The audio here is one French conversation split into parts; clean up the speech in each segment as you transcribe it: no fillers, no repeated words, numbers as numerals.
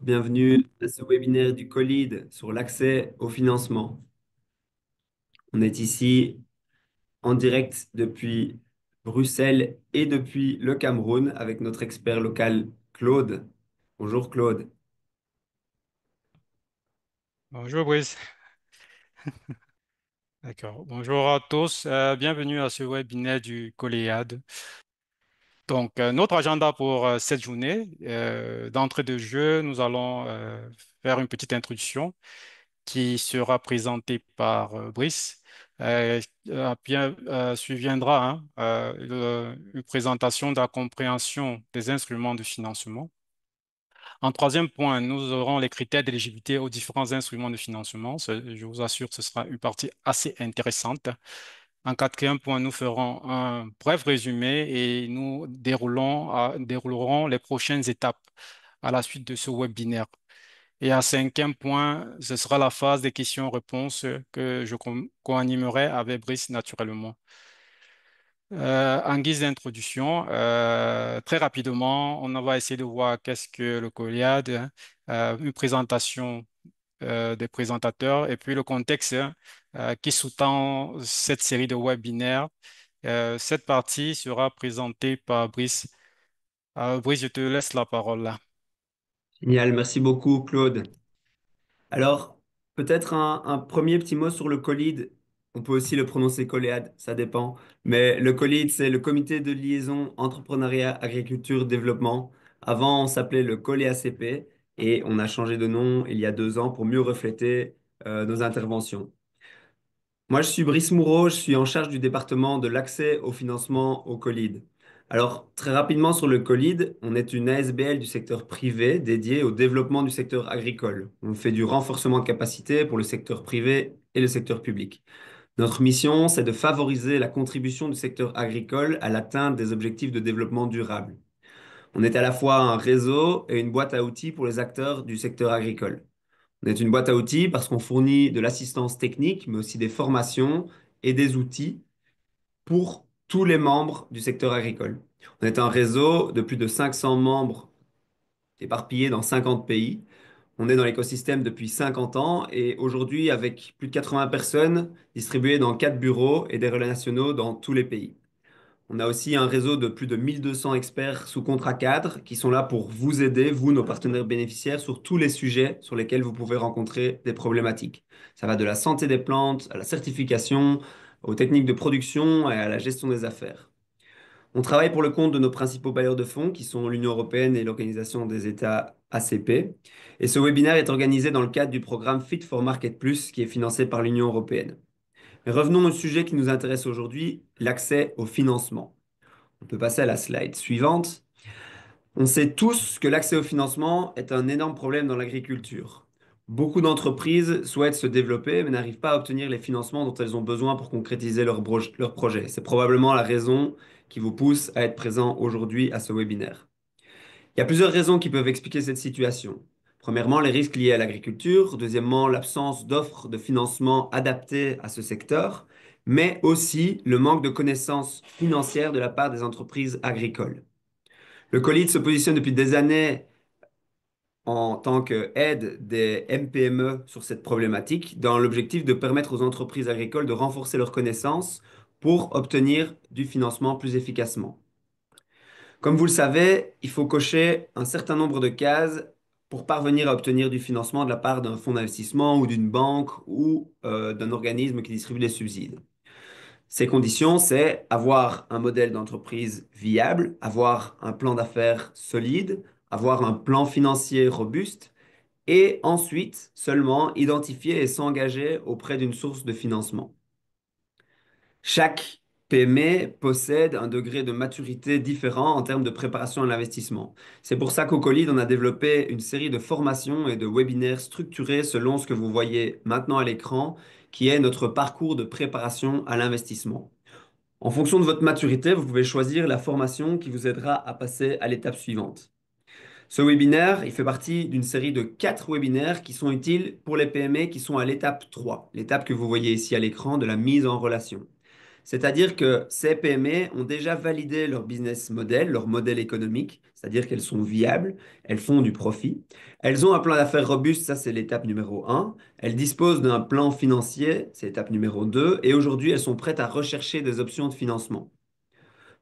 bienvenue à ce webinaire du COLID sur l'accès au financement. On est ici en direct depuis Bruxelles et depuis le Cameroun avec notre expert local Claude. Bonjour Claude. Bonjour Brice. D'accord. Bonjour à tous. Bienvenue à ce webinaire du Coléade. Donc, notre agenda pour cette journée, d'entrée de jeu, nous allons faire une petite introduction qui sera présentée par Brice. Suiviendra une présentation de la compréhension des instruments de financement. En troisième point, nous aurons les critères d'éligibilité aux différents instruments de financement. Je vous assure, ce sera une partie assez intéressante. En quatrième point, nous ferons un bref résumé et nous déroulerons les prochaines étapes à la suite de ce webinaire. Et à cinquième point, ce sera la phase des questions-réponses que je co-animerai avec Brice naturellement. En guise d'introduction, très rapidement, on va essayer de voir qu'est-ce que le Goliath, une présentation des présentateurs et puis le contexte qui sous-tend cette série de webinaires. Cette partie sera présentée par Brice. Brice, je te laisse la parole là. Génial, merci beaucoup Claude. Alors, peut-être un premier petit mot sur le COLID. On peut aussi le prononcer COLEAD, ça dépend. Mais le COLID, c'est le Comité de liaison entrepreneuriat, agriculture, développement. Avant, on s'appelait le COLEACP et on a changé de nom il y a 2 ans pour mieux refléter nos interventions. Moi, je suis Brice Moureau, je suis en charge du département de l'accès au financement au COLID. Alors, très rapidement sur le COLID, on est une ASBL du secteur privé dédiée au développement du secteur agricole. On fait du renforcement de capacité pour le secteur privé et le secteur public. Notre mission, c'est de favoriser la contribution du secteur agricole à l'atteinte des objectifs de développement durable. On est à la fois un réseau et une boîte à outils pour les acteurs du secteur agricole. On est une boîte à outils parce qu'on fournit de l'assistance technique, mais aussi des formations et des outils pour tous les membres du secteur agricole. On est un réseau de plus de 500 membres éparpillés dans 50 pays. On est dans l'écosystème depuis 50 ans et aujourd'hui avec plus de 80 personnes distribuées dans 4 bureaux et des relais nationaux dans tous les pays. On a aussi un réseau de plus de 1200 experts sous contrat cadre qui sont là pour vous aider, vous, nos partenaires bénéficiaires, sur tous les sujets sur lesquels vous pouvez rencontrer des problématiques. Ça va de la santé des plantes à la certification, aux techniques de production et à la gestion des affaires. On travaille pour le compte de nos principaux bailleurs de fonds qui sont l'Union européenne et l'Organisation des États ACP. Et ce webinaire est organisé dans le cadre du programme Fit for Market Plus qui est financé par l'Union européenne. Mais revenons au sujet qui nous intéresse aujourd'hui, l'accès au financement. On peut passer à la slide suivante. On sait tous que l'accès au financement est un énorme problème dans l'agriculture. Beaucoup d'entreprises souhaitent se développer mais n'arrivent pas à obtenir les financements dont elles ont besoin pour concrétiser leur projet. C'est probablement la raison qui vous pousse à être présent aujourd'hui à ce webinaire. Il y a plusieurs raisons qui peuvent expliquer cette situation. Premièrement, les risques liés à l'agriculture. Deuxièmement, l'absence d'offres de financement adaptées à ce secteur, mais aussi le manque de connaissances financières de la part des entreprises agricoles. Le COLID se positionne depuis des années en tant qu'aide des MPME sur cette problématique, dans l'objectif de permettre aux entreprises agricoles de renforcer leurs connaissances pour obtenir du financement plus efficacement. Comme vous le savez, il faut cocher un certain nombre de cases pour parvenir à obtenir du financement de la part d'un fonds d'investissement ou d'une banque ou d'un organisme qui distribue des subsides. Ces conditions, c'est avoir un modèle d'entreprise viable, avoir un plan d'affaires solide, avoir un plan financier robuste et ensuite seulement identifier et s'engager auprès d'une source de financement. Chaque PME possède un degré de maturité différent en termes de préparation à l'investissement. C'est pour ça qu'au Colide, on a développé une série de formations et de webinaires structurés selon ce que vous voyez maintenant à l'écran, qui est notre parcours de préparation à l'investissement. En fonction de votre maturité, vous pouvez choisir la formation qui vous aidera à passer à l'étape suivante. Ce webinaire, il fait partie d'une série de 4 webinaires qui sont utiles pour les PME qui sont à l'étape 3, l'étape que vous voyez ici à l'écran de la mise en relation. C'est-à-dire que ces PME ont déjà validé leur business model, leur modèle économique, c'est-à-dire qu'elles sont viables, elles font du profit. Elles ont un plan d'affaires robuste, ça c'est l'étape numéro un. Elles disposent d'un plan financier, c'est l'étape numéro 2. Et aujourd'hui, elles sont prêtes à rechercher des options de financement.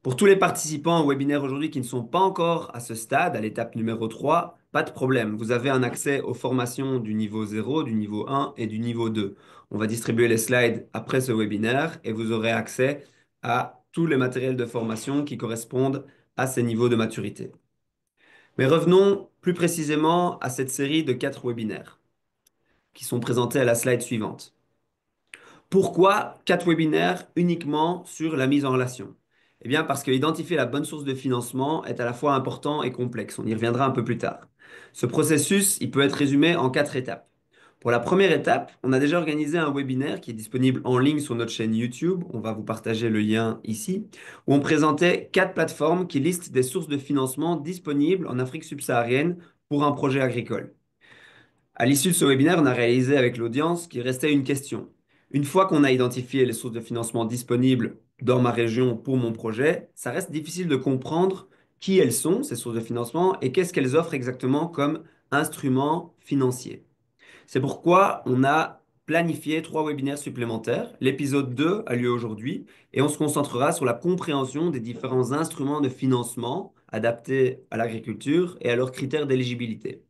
Pour tous les participants au webinaire aujourd'hui qui ne sont pas encore à ce stade, à l'étape numéro 3, pas de problème. Vous avez un accès aux formations du niveau 0, du niveau 1 et du niveau 2. On va distribuer les slides après ce webinaire et vous aurez accès à tous les matériels de formation qui correspondent à ces niveaux de maturité. Mais revenons plus précisément à cette série de 4 webinaires qui sont présentés à la slide suivante. Pourquoi 4 webinaires uniquement sur la mise en relation? Eh bien, parce que identifier la bonne source de financement est à la fois important et complexe. On y reviendra un peu plus tard. Ce processus, il peut être résumé en 4 étapes. Pour la première étape, on a déjà organisé un webinaire qui est disponible en ligne sur notre chaîne YouTube. On va vous partager le lien ici, où on présentait 4 plateformes qui listent des sources de financement disponibles en Afrique subsaharienne pour un projet agricole. À l'issue de ce webinaire, on a réalisé avec l'audience qu'il restait une question. Une fois qu'on a identifié les sources de financement disponibles dans ma région pour mon projet, ça reste difficile de comprendre qui elles sont, ces sources de financement, et qu'est-ce qu'elles offrent exactement comme instruments financiers. C'est pourquoi on a planifié 3 webinaires supplémentaires. L'épisode 2 a lieu aujourd'hui et on se concentrera sur la compréhension des différents instruments de financement adaptés à l'agriculture et à leurs critères d'éligibilité.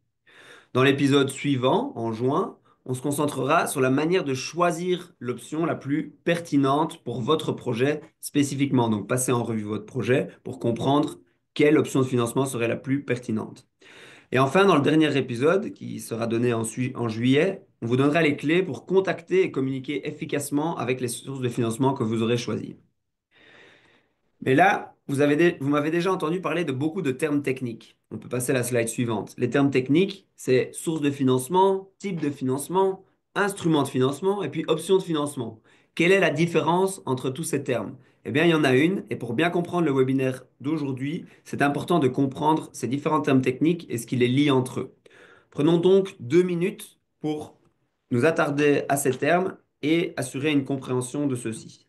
Dans l'épisode suivant, en juin, on se concentrera sur la manière de choisir l'option la plus pertinente pour votre projet spécifiquement. Donc, passez en revue votre projet pour comprendre quelle option de financement serait la plus pertinente. Et enfin, dans le dernier épisode, qui sera donné en juillet, on vous donnera les clés pour contacter et communiquer efficacement avec les sources de financement que vous aurez choisies. Mais là, vous m'avez déjà entendu parler de beaucoup de termes techniques. On peut passer à la slide suivante. Les termes techniques, c'est source de financement, type de financement, instrument de financement et puis option de financement. Quelle est la différence entre tous ces termes? Eh bien, il y en a une, et pour bien comprendre le webinaire d'aujourd'hui, c'est important de comprendre ces différents termes techniques et ce qui les lie entre eux. Prenons donc 2 minutes pour nous attarder à ces termes et assurer une compréhension de ceux-ci.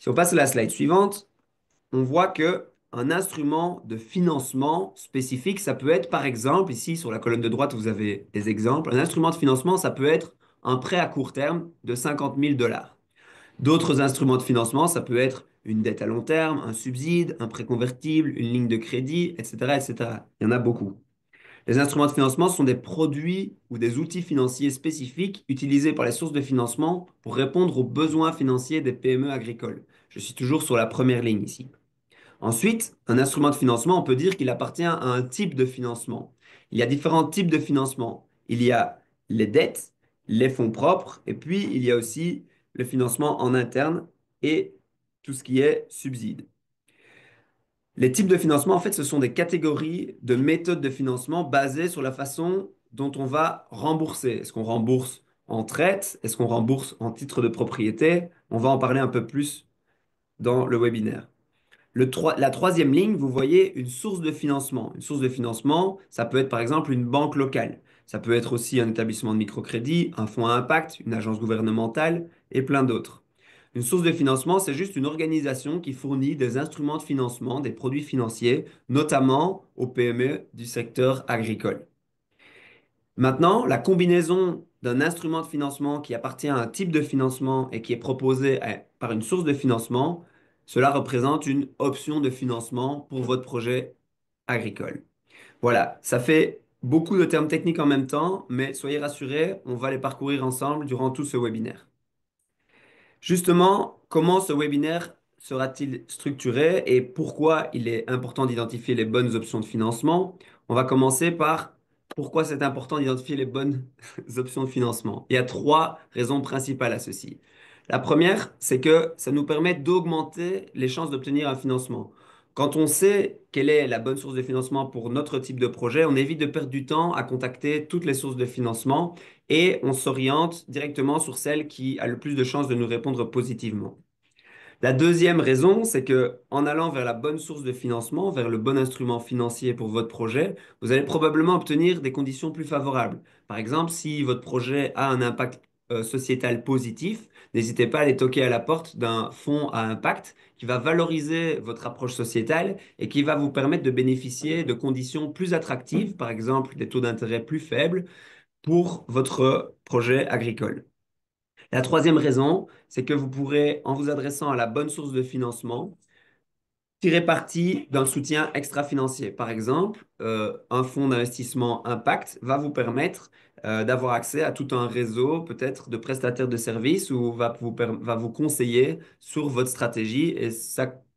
Si on passe à la slide suivante, on voit que un instrument de financement spécifique, ça peut être par exemple, ici sur la colonne de droite, vous avez des exemples. Un instrument de financement, ça peut être un prêt à court terme de 50 000 dollars. D'autres instruments de financement, ça peut être une dette à long terme, un subside, un prêt convertible, une ligne de crédit, etc., etc. Il y en a beaucoup. Les instruments de financement sont des produits ou des outils financiers spécifiques utilisés par les sources de financement pour répondre aux besoins financiers des PME agricoles. Je suis toujours sur la première ligne ici. Ensuite, un instrument de financement, on peut dire qu'il appartient à un type de financement. Il y a différents types de financement. Il y a les dettes, les fonds propres, et puis il y a aussi le financement en interne et tout ce qui est subside. Les types de financement, en fait, ce sont des catégories de méthodes de financement basées sur la façon dont on va rembourser. Est-ce qu'on rembourse en traite? Est-ce qu'on rembourse en titre de propriété? On va en parler un peu plus dans le webinaire. La troisième ligne, vous voyez une source de financement. Une source de financement, ça peut être par exemple une banque locale. Ça peut être aussi un établissement de microcrédit, un fonds à impact, une agence gouvernementale et plein d'autres. Une source de financement, c'est juste une organisation qui fournit des instruments de financement, des produits financiers, notamment aux PME du secteur agricole. Maintenant, la combinaison d'un instrument de financement qui appartient à un type de financement et qui est proposé par une source de financement, cela représente une option de financement pour votre projet agricole. Voilà, ça fait beaucoup de termes techniques en même temps, mais soyez rassurés, on va les parcourir ensemble durant tout ce webinaire. Justement, comment ce webinaire sera-t-il structuré et pourquoi il est important d'identifier les bonnes options de financement? On va commencer par pourquoi c'est important d'identifier les bonnes options de financement. Il y a 3 raisons principales à ceci. La première, c'est que ça nous permet d'augmenter les chances d'obtenir un financement. Quand on sait quelle est la bonne source de financement pour notre type de projet, on évite de perdre du temps à contacter toutes les sources de financement et on s'oriente directement sur celle qui a le plus de chances de nous répondre positivement. La deuxième raison, c'est que en allant vers la bonne source de financement, vers le bon instrument financier pour votre projet, vous allez probablement obtenir des conditions plus favorables. Par exemple, si votre projet a un impact sociétal positif, n'hésitez pas à aller toquer à la porte d'un fonds à impact qui va valoriser votre approche sociétale et qui va vous permettre de bénéficier de conditions plus attractives, par exemple des taux d'intérêt plus faibles pour votre projet agricole. La troisième raison, c'est que vous pourrez, en vous adressant à la bonne source de financement, tirer parti d'un soutien extra-financier. Par exemple, un fonds d'investissement impact va vous permettre d'avoir accès à tout un réseau peut-être de prestataires de services ou va vous conseiller sur votre stratégie et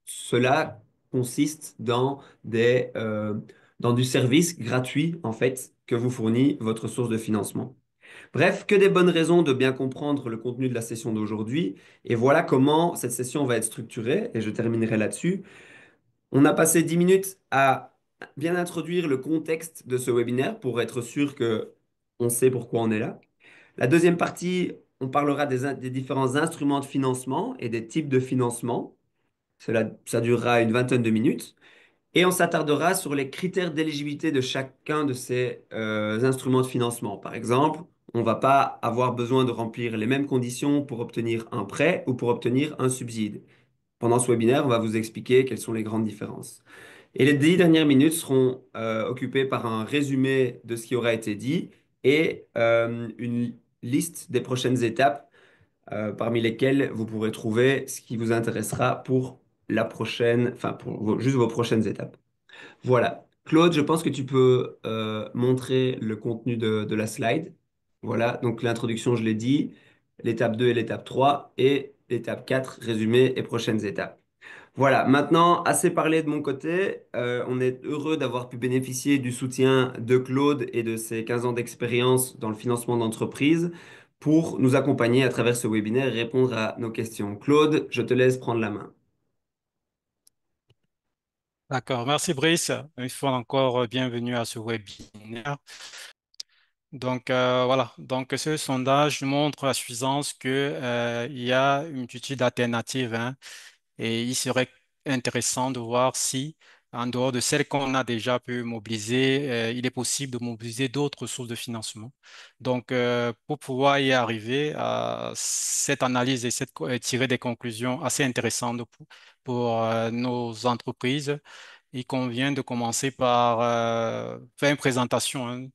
cela consiste dans du service gratuit en fait que vous fournit votre source de financement. Bref, que des bonnes raisons de bien comprendre le contenu de la session d'aujourd'hui et voilà comment cette session va être structurée et je terminerai là-dessus. On a passé 10 minutes à bien introduire le contexte de ce webinaire pour être sûr que on sait pourquoi on est là. La deuxième partie, on parlera des différents instruments de financement et des types de financement. Ça durera une vingtaine de minutes. Et on s'attardera sur les critères d'éligibilité de chacun de ces instruments de financement. Par exemple, on ne va pas avoir besoin de remplir les mêmes conditions pour obtenir un prêt ou pour obtenir un subside. Pendant ce webinaire, on va vous expliquer quelles sont les grandes différences. Et les 10 dernières minutes seront occupées par un résumé de ce qui aura été dit et une liste des prochaines étapes parmi lesquelles vous pourrez trouver ce qui vous intéressera pour la prochaine, enfin pour juste vos prochaines étapes. Voilà. Claude, je pense que tu peux montrer le contenu de la slide. Voilà, donc l'introduction, je l'ai dit, l'étape 2 et l'étape 3 et l'étape 4, résumé et prochaines étapes. Voilà, maintenant, assez parlé de mon côté. On est heureux d'avoir pu bénéficier du soutien de Claude et de ses 15 ans d'expérience dans le financement d'entreprise pour nous accompagner à travers ce webinaire et répondre à nos questions. Claude, je te laisse prendre la main. D'accord, merci Brice. Une fois encore, bienvenue à ce webinaire. Donc voilà, donc ce sondage montre la suffisance que il y a une multitude d'alternatives, hein, et il serait intéressant de voir si, en dehors de celles qu'on a déjà pu mobiliser, il est possible de mobiliser d'autres sources de financement. Donc pour pouvoir y arriver à cette analyse et tirer des conclusions assez intéressantes pour nos entreprises, il convient de commencer par faire une présentation, hein,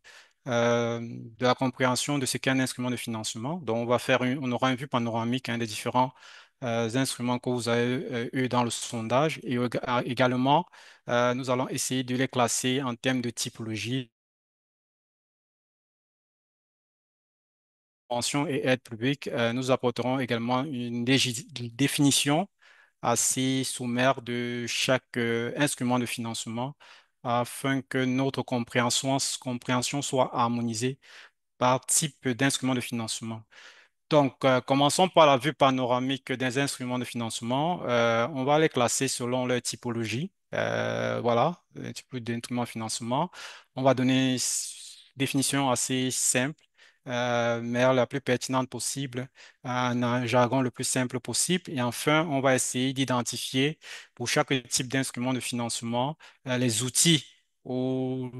de la compréhension de ce qu'est un instrument de financement. Donc, on aura une vue panoramique, hein, des différents instruments que vous avez eu dans le sondage et également, nous allons essayer de les classer en termes de typologie, subventions et aides publiques. Nous apporterons également une définition assez sommaire de chaque instrument de financement afin que notre compréhension soit harmonisée par type d'instrument de financement. Donc, commençons par la vue panoramique des instruments de financement. On va les classer selon leur typologie. Voilà, un type d'instrument de financement. On va donner une définition assez simple, mais la plus pertinente possible, un jargon le plus simple possible. Et enfin, on va essayer d'identifier pour chaque type d'instrument de financement les outils ou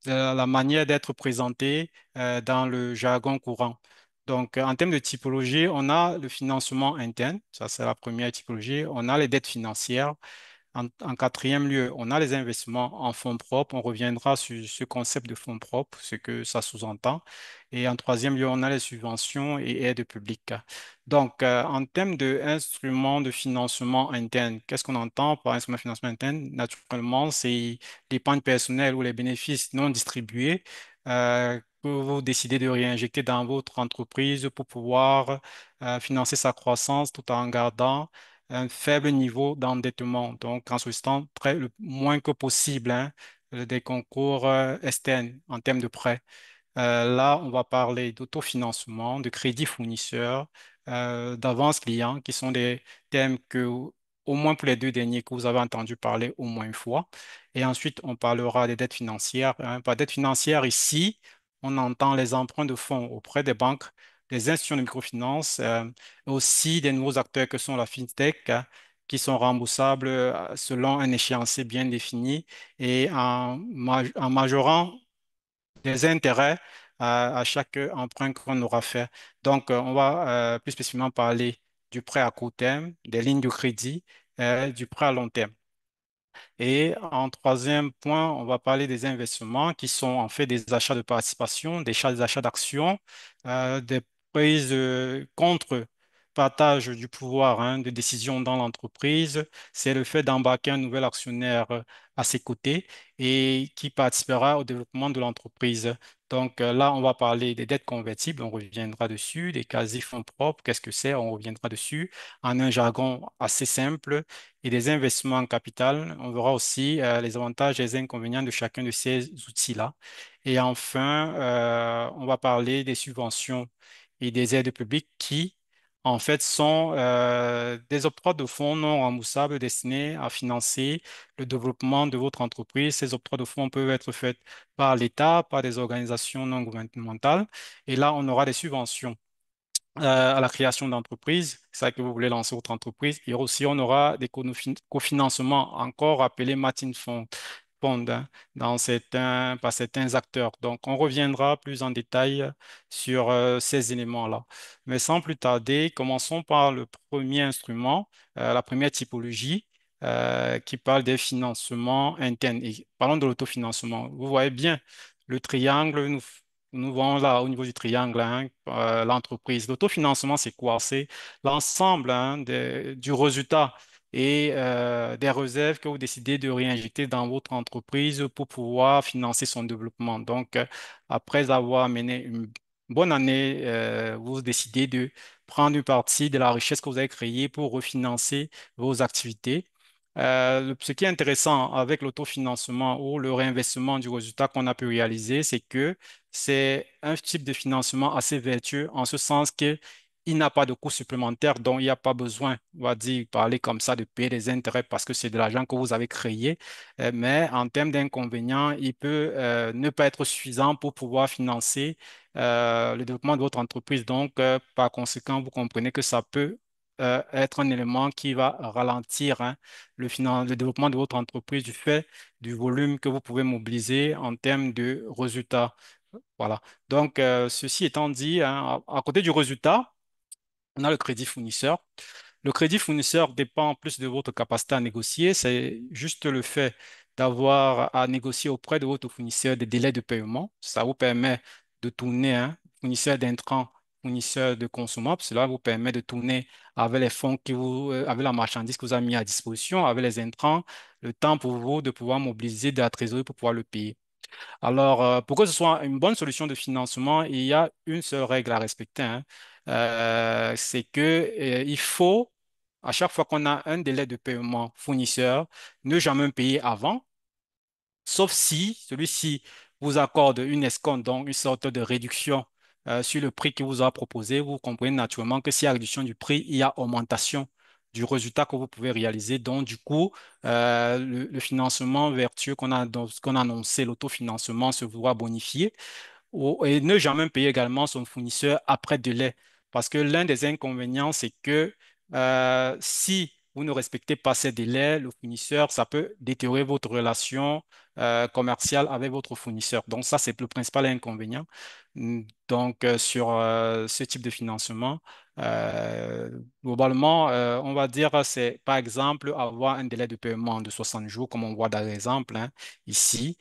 la manière d'être présenté dans le jargon courant. Donc, en termes de typologie, on a le financement interne, ça c'est la première typologie. On a les dettes financières. En quatrième lieu, on a les investissements en fonds propres. On reviendra sur ce concept de fonds propres, ce que ça sous-entend. Et en troisième lieu, on a les subventions et aides publiques. Donc, en termes d'instruments de financement interne, qu'est-ce qu'on entend par instrument de financement interne? Naturellement, c'est l'épargne personnelle ou les bénéfices non distribués que vous décidez de réinjecter dans votre entreprise pour pouvoir financer sa croissance tout en gardant un faible niveau d'endettement, donc en sollicitant le moins que possible, hein, des concours externes en termes de prêts. Là, on va parler d'autofinancement, de crédit fournisseur, d'avance client, qui sont des thèmes que, au moins pour les deux derniers, que vous avez entendu parler au moins une fois. Et ensuite, on parlera des dettes financières, hein. Par dette financière, ici, on entend les emprunts de fonds auprès des banques, des institutions de microfinance, aussi des nouveaux acteurs que sont la FinTech, hein, qui sont remboursables selon un échéancier bien défini et en majorant des intérêts à chaque emprunt qu'on aura fait. Donc, on va plus spécifiquement parler du prêt à court terme, des lignes de crédit, du prêt à long terme. Et en troisième point, on va parler des investissements qui sont en fait des achats de participation, des achats d'actions, des prises contre partage du pouvoir de décision dans l'entreprise. C'est le fait d'embarquer un nouvel actionnaire à ses côtés et qui participera au développement de l'entreprise. Donc là, on va parler des dettes convertibles, on reviendra dessus, des quasi-fonds propres, qu'est-ce que c'est, on reviendra dessus, en un jargon assez simple et des investissements en capital. On verra aussi les avantages et les inconvénients de chacun de ces outils-là. Et enfin, on va parler des subventions et des aides publiques qui, en fait, sont des octrois de fonds non remboursables destinés à financer le développement de votre entreprise. Ces octrois de fonds peuvent être faits par l'État, par des organisations non gouvernementales. Et là, on aura des subventions à la création d'entreprises. C'est ça que vous voulez lancer votre entreprise. Et aussi, on aura des cofinancements encore appelés Martin Fund, dans par certains acteurs. Donc, on reviendra plus en détail sur ces éléments-là. Mais sans plus tarder, commençons par le premier instrument, la première typologie. Qui parle des financements internes. Et parlons de l'autofinancement. Vous voyez bien le triangle, nous voyons là au niveau du triangle, l'entreprise. L'autofinancement, c'est quoi? C'est l'ensemble du résultat et des réserves que vous décidez de réinjecter dans votre entreprise pour pouvoir financer son développement. Donc, après avoir mené une bonne année, vous décidez de prendre une partie de la richesse que vous avez créée pour refinancer vos activités. Ce qui est intéressant avec l'autofinancement ou le réinvestissement du résultat qu'on a pu réaliser, c'est que c'est un type de financement assez vertueux en ce sens qu'il n'a pas de coûts supplémentaires, dont il n'y a pas besoin, on va dire, parler comme ça, de payer des intérêts parce que c'est de l'argent que vous avez créé. Mais en termes d'inconvénients, il peut ne pas être suffisant pour pouvoir financer le développement de votre entreprise. Donc, par conséquent, vous comprenez que ça peut être un élément qui va ralentir le développement de votre entreprise du fait du volume que vous pouvez mobiliser en termes de résultats. Voilà. Donc, ceci étant dit, à côté du résultat, on a le crédit fournisseur. Le crédit fournisseur dépend plus de votre capacité à négocier. C'est juste le fait d'avoir à négocier auprès de votre fournisseur des délais de paiement. Ça vous permet de tourner, fournisseur d'intrants, fournisseur de consommables. Cela vous permet de tourner avec les fonds avec la marchandise que vous avez mis à disposition, avec les intrants, le temps pour vous de pouvoir mobiliser de la trésorerie pour pouvoir le payer. Alors, pour que ce soit une bonne solution de financement, il y a une seule règle à respecter, c'est que, il faut, à chaque fois qu'on a un délai de paiement fournisseur, ne jamais payer avant, sauf si celui-ci vous accorde une escompte, donc une sorte de réduction sur le prix qu'il vous a proposé. Vous comprenez naturellement que s'il y a réduction du prix, il y a augmentation du résultat que vous pouvez réaliser. Donc, du coup, le financement vertueux qu'on a annoncé, l'autofinancement, se voit bonifié et ne jamais payer également son fournisseur après délai. Parce que l'un des inconvénients, c'est que si vous ne respectez pas ces délais, le fournisseur, ça peut détériorer votre relation commerciale avec votre fournisseur. Donc ça, c'est le principal inconvénient. Donc sur ce type de financement, euh, globalement, on va dire, c'est par exemple avoir un délai de paiement de 60 jours, comme on voit dans l'exemple ici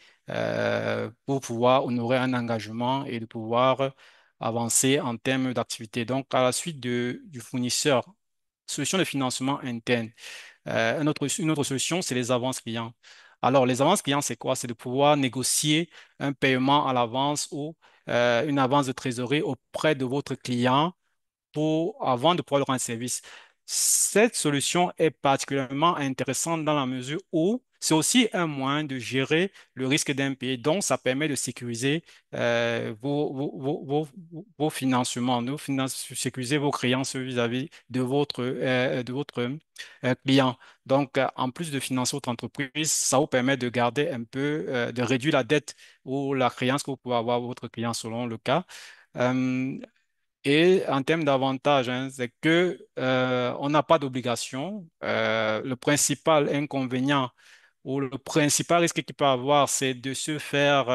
pour pouvoir honorer un engagement et de pouvoir avancer en termes d'activité. Donc, à la suite du fournisseur, solution de financement interne. Une autre solution, c'est les avances clients. Alors, les avances clients, c'est quoi? C'est de pouvoir négocier un paiement à l'avance ou une avance de trésorerie auprès de votre client avant de pouvoir leur rendre service. Cette solution est particulièrement intéressante dans la mesure où c'est aussi un moyen de gérer le risque d'impayé. Donc, ça permet de sécuriser vos financements, sécuriser vos créances vis-à-vis de votre client. Donc, en plus de financer votre entreprise, ça vous permet de garder un peu, de réduire la dette ou la créance que vous pouvez avoir à votre client selon le cas. Euh, et en termes d'avantages, c'est que on n'a pas d'obligation. Le principal inconvénient ou le principal risque qu'il peut avoir, c'est de se faire,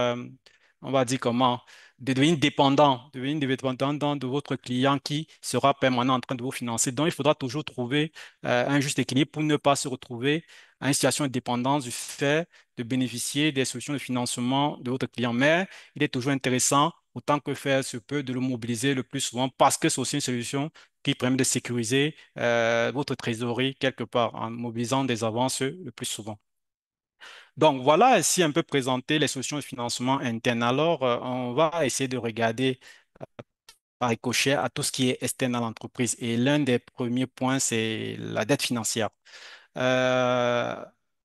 on va dire comment, devenir dépendant de votre client qui sera permanent en train de vous financer. Donc, il faudra toujours trouver un juste équilibre pour ne pas se retrouver en une situation de dépendance du fait de bénéficier des solutions de financement de votre client. Mais il est toujours intéressant, autant que faire se peut, de le mobiliser le plus souvent parce que c'est aussi une solution qui permet de sécuriser votre trésorerie quelque part en mobilisant des avances le plus souvent. Donc voilà ici un peu présenter les solutions de financement interne. Alors, on va essayer de regarder par ricochet à tout ce qui est externe à l'entreprise. Et l'un des premiers points, c'est la dette financière. Euh,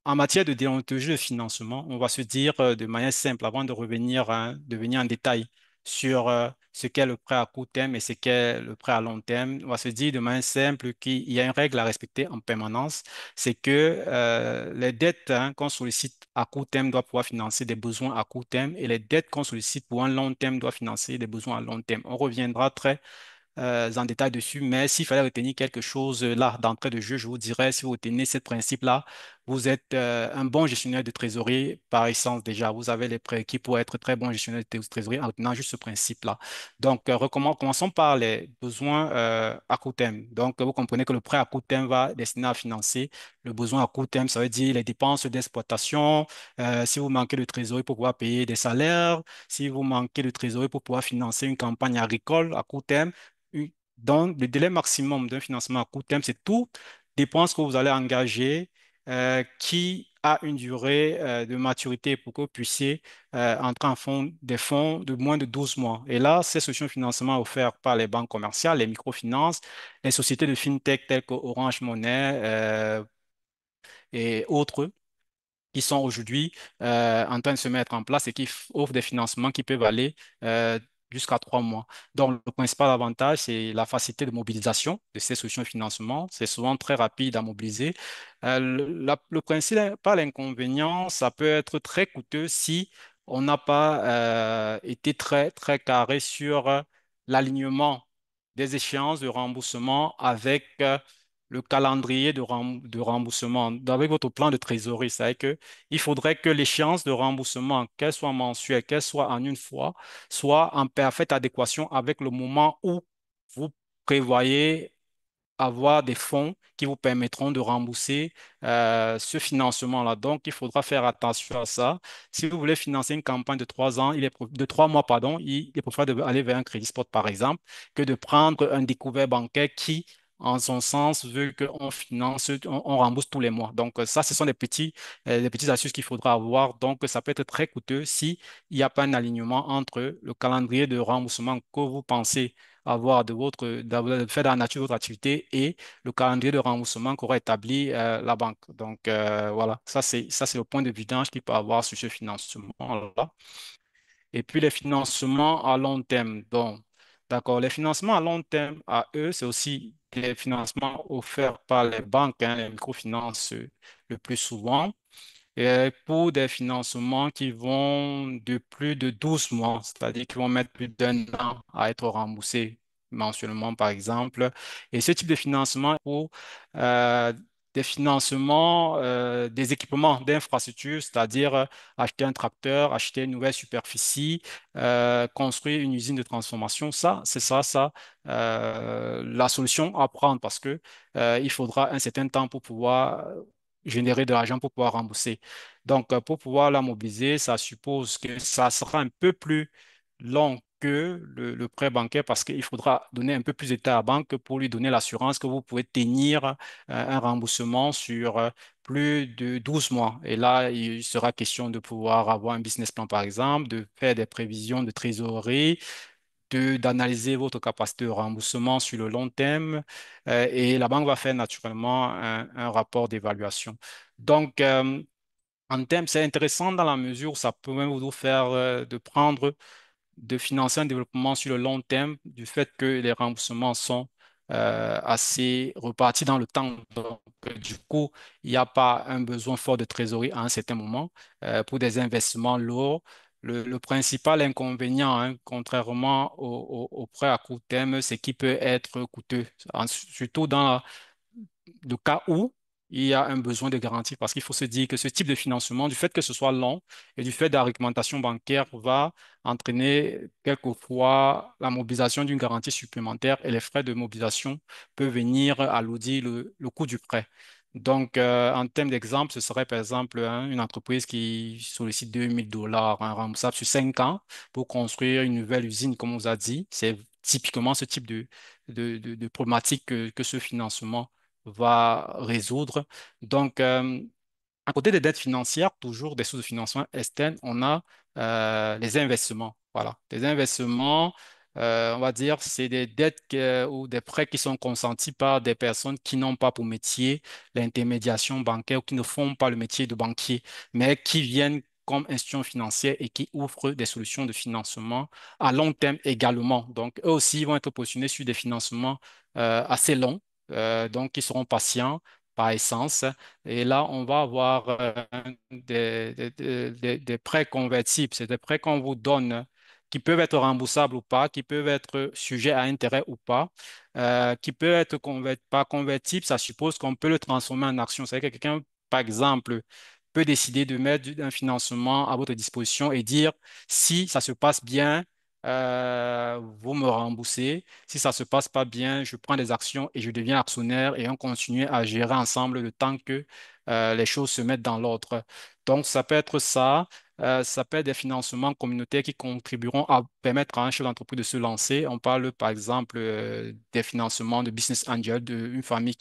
En matière de déontologie de financement, on va se dire de manière simple, avant de revenir, hein, de venir en détail sur ce qu'est le prêt à court terme et ce qu'est le prêt à long terme, on va se dire de manière simple qu'il y a une règle à respecter en permanence, c'est que les dettes hein, qu'on sollicite à court terme doivent pouvoir financer des besoins à court terme et les dettes qu'on sollicite pour un long terme doivent financer des besoins à long terme. On reviendra très en détail dessus, mais s'il fallait retenir quelque chose là d'entrée de jeu, je vous dirais, si vous retenez ce principe-là, vous êtes un bon gestionnaire de trésorerie par essence déjà. Vous avez les prérequis pour être très bon gestionnaire de trésorerie en retenant juste ce principe-là. Donc, commençons par les besoins à court terme. Donc, vous comprenez que le prêt à court terme va destiné à financer le besoin à court terme. Ça veut dire les dépenses d'exploitation, si vous manquez de trésorerie pour pouvoir payer des salaires, si vous manquez de trésorerie pour pouvoir financer une campagne agricole à court terme, donc, le délai maximum d'un financement à court terme, c'est tout dépense que vous allez engager qui a une durée de maturité pour que vous puissiez entrer en fonds, des fonds de moins de 12 mois. Et là, ces solutions de financement offertes par les banques commerciales, les microfinances, les sociétés de fintech telles que Orange Money et autres qui sont aujourd'hui en train de se mettre en place et qui offrent des financements qui peuvent aller euh, jusqu'à 3 mois. Donc, le principal avantage, c'est la facilité de mobilisation de ces solutions de financement. C'est souvent très rapide à mobiliser. Le principal inconvénient, ça peut être très coûteux si on n'a pas été très, très carré sur l'alignement des échéances de remboursement avec le calendrier de remboursement, avec votre plan de trésorerie. C'est-à-dire que il faudrait que l'échéance de remboursement, qu'elle soit mensuelle, qu'elle soit en une fois, soit en parfaite adéquation avec le moment où vous prévoyez avoir des fonds qui vous permettront de rembourser ce financement-là. Donc, il faudra faire attention à ça. Si vous voulez financer une campagne de 3 ans, de 3 mois, pardon, il est préférable d'aller vers un crédit spot, par exemple, que de prendre un découvert bancaire qui, en son sens, veut qu'on finance, on rembourse tous les mois. Donc, ça, ce sont des petites astuces qu'il faudra avoir. Donc, ça peut être très coûteux si il n'y a pas un alignement entre le calendrier de remboursement que vous pensez avoir d'avoir fait dans la nature de votre activité et le calendrier de remboursement qu'aura établi la banque. Donc, voilà, ça, c'est le point de vidange qu'il peut avoir sur ce financement-là. Et puis, les financements à long terme. Donc, d'accord, les financements à long terme, à eux, c'est aussi des financements offerts par les banques, hein, les microfinances le plus souvent et pour des financements qui vont de plus de 12 mois, c'est-à-dire qui vont mettre plus d'1 an à être remboursés mensuellement, par exemple. Et ce type de financement pour euh, des financements, des équipements d'infrastructure, c'est-à-dire acheter un tracteur, acheter une nouvelle superficie, construire une usine de transformation, ça, c'est ça, la solution à prendre parce que il faudra un certain temps pour pouvoir générer de l'argent pour pouvoir rembourser. Donc, pour pouvoir la mobiliser, ça suppose que ça sera un peu plus long que le prêt bancaire parce qu'il faudra donner un peu plus d'état à la banque pour lui donner l'assurance que vous pouvez tenir un remboursement sur plus de 12 mois. Et là, il sera question de pouvoir avoir un business plan, par exemple, de faire des prévisions de trésorerie, d'analyser votre capacité de remboursement sur le long terme et la banque va faire naturellement un rapport d'évaluation. Donc, en termes, c'est intéressant dans la mesure où ça peut même vous faire de financer un développement sur le long terme du fait que les remboursements sont assez repartis dans le temps. Donc, du coup, il n'y a pas un besoin fort de trésorerie à un certain moment pour des investissements lourds. Le principal inconvénient, hein, contrairement au prêt à court terme, c'est qu'il peut être coûteux, surtout dans le cas où il y a un besoin de garantie parce qu'il faut se dire que ce type de financement, du fait que ce soit long et du fait de la réglementation bancaire, va entraîner quelquefois la mobilisation d'une garantie supplémentaire et les frais de mobilisation peuvent venir alourdir le coût du prêt. Donc, en termes d'exemple, ce serait par exemple hein, une entreprise qui sollicite 2 000 $ hein, remboursable sur 5 ans pour construire une nouvelle usine, comme on vous a dit. C'est typiquement ce type de problématique que ce financement va résoudre. Donc, à côté des dettes financières, toujours des sources de financement externes, on a les investissements. Voilà, les investissements, on va dire, c'est des dettes ou des prêts qui sont consentis par des personnes qui n'ont pas pour métier l'intermédiation bancaire ou qui ne font pas le métier de banquier, mais qui viennent comme institutions financières et qui ouvrent des solutions de financement à long terme également. Donc, eux aussi vont être positionnés sur des financements assez longs, donc qui seront patients par essence. Et là, on va avoir des prêts convertibles. C'est des prêts qu'on vous donne qui peuvent être remboursables ou pas, qui peuvent être sujets à intérêt ou pas, qui peuvent être pas convertibles. Ça suppose qu'on peut le transformer en action. C'est-à-dire que quelqu'un, par exemple, peut décider de mettre un financement à votre disposition et dire, si ça se passe bien, vous me remboursez. Si ça se passe pas bien, je prends des actions et je deviens actionnaire et on continue à gérer ensemble le temps que les choses se mettent dans l'ordre. Donc, ça peut être ça. Ça peut être des financements communautaires qui contribueront à permettre à un chef d'entreprise de se lancer. On parle par exemple des financements de business angel, d'une famille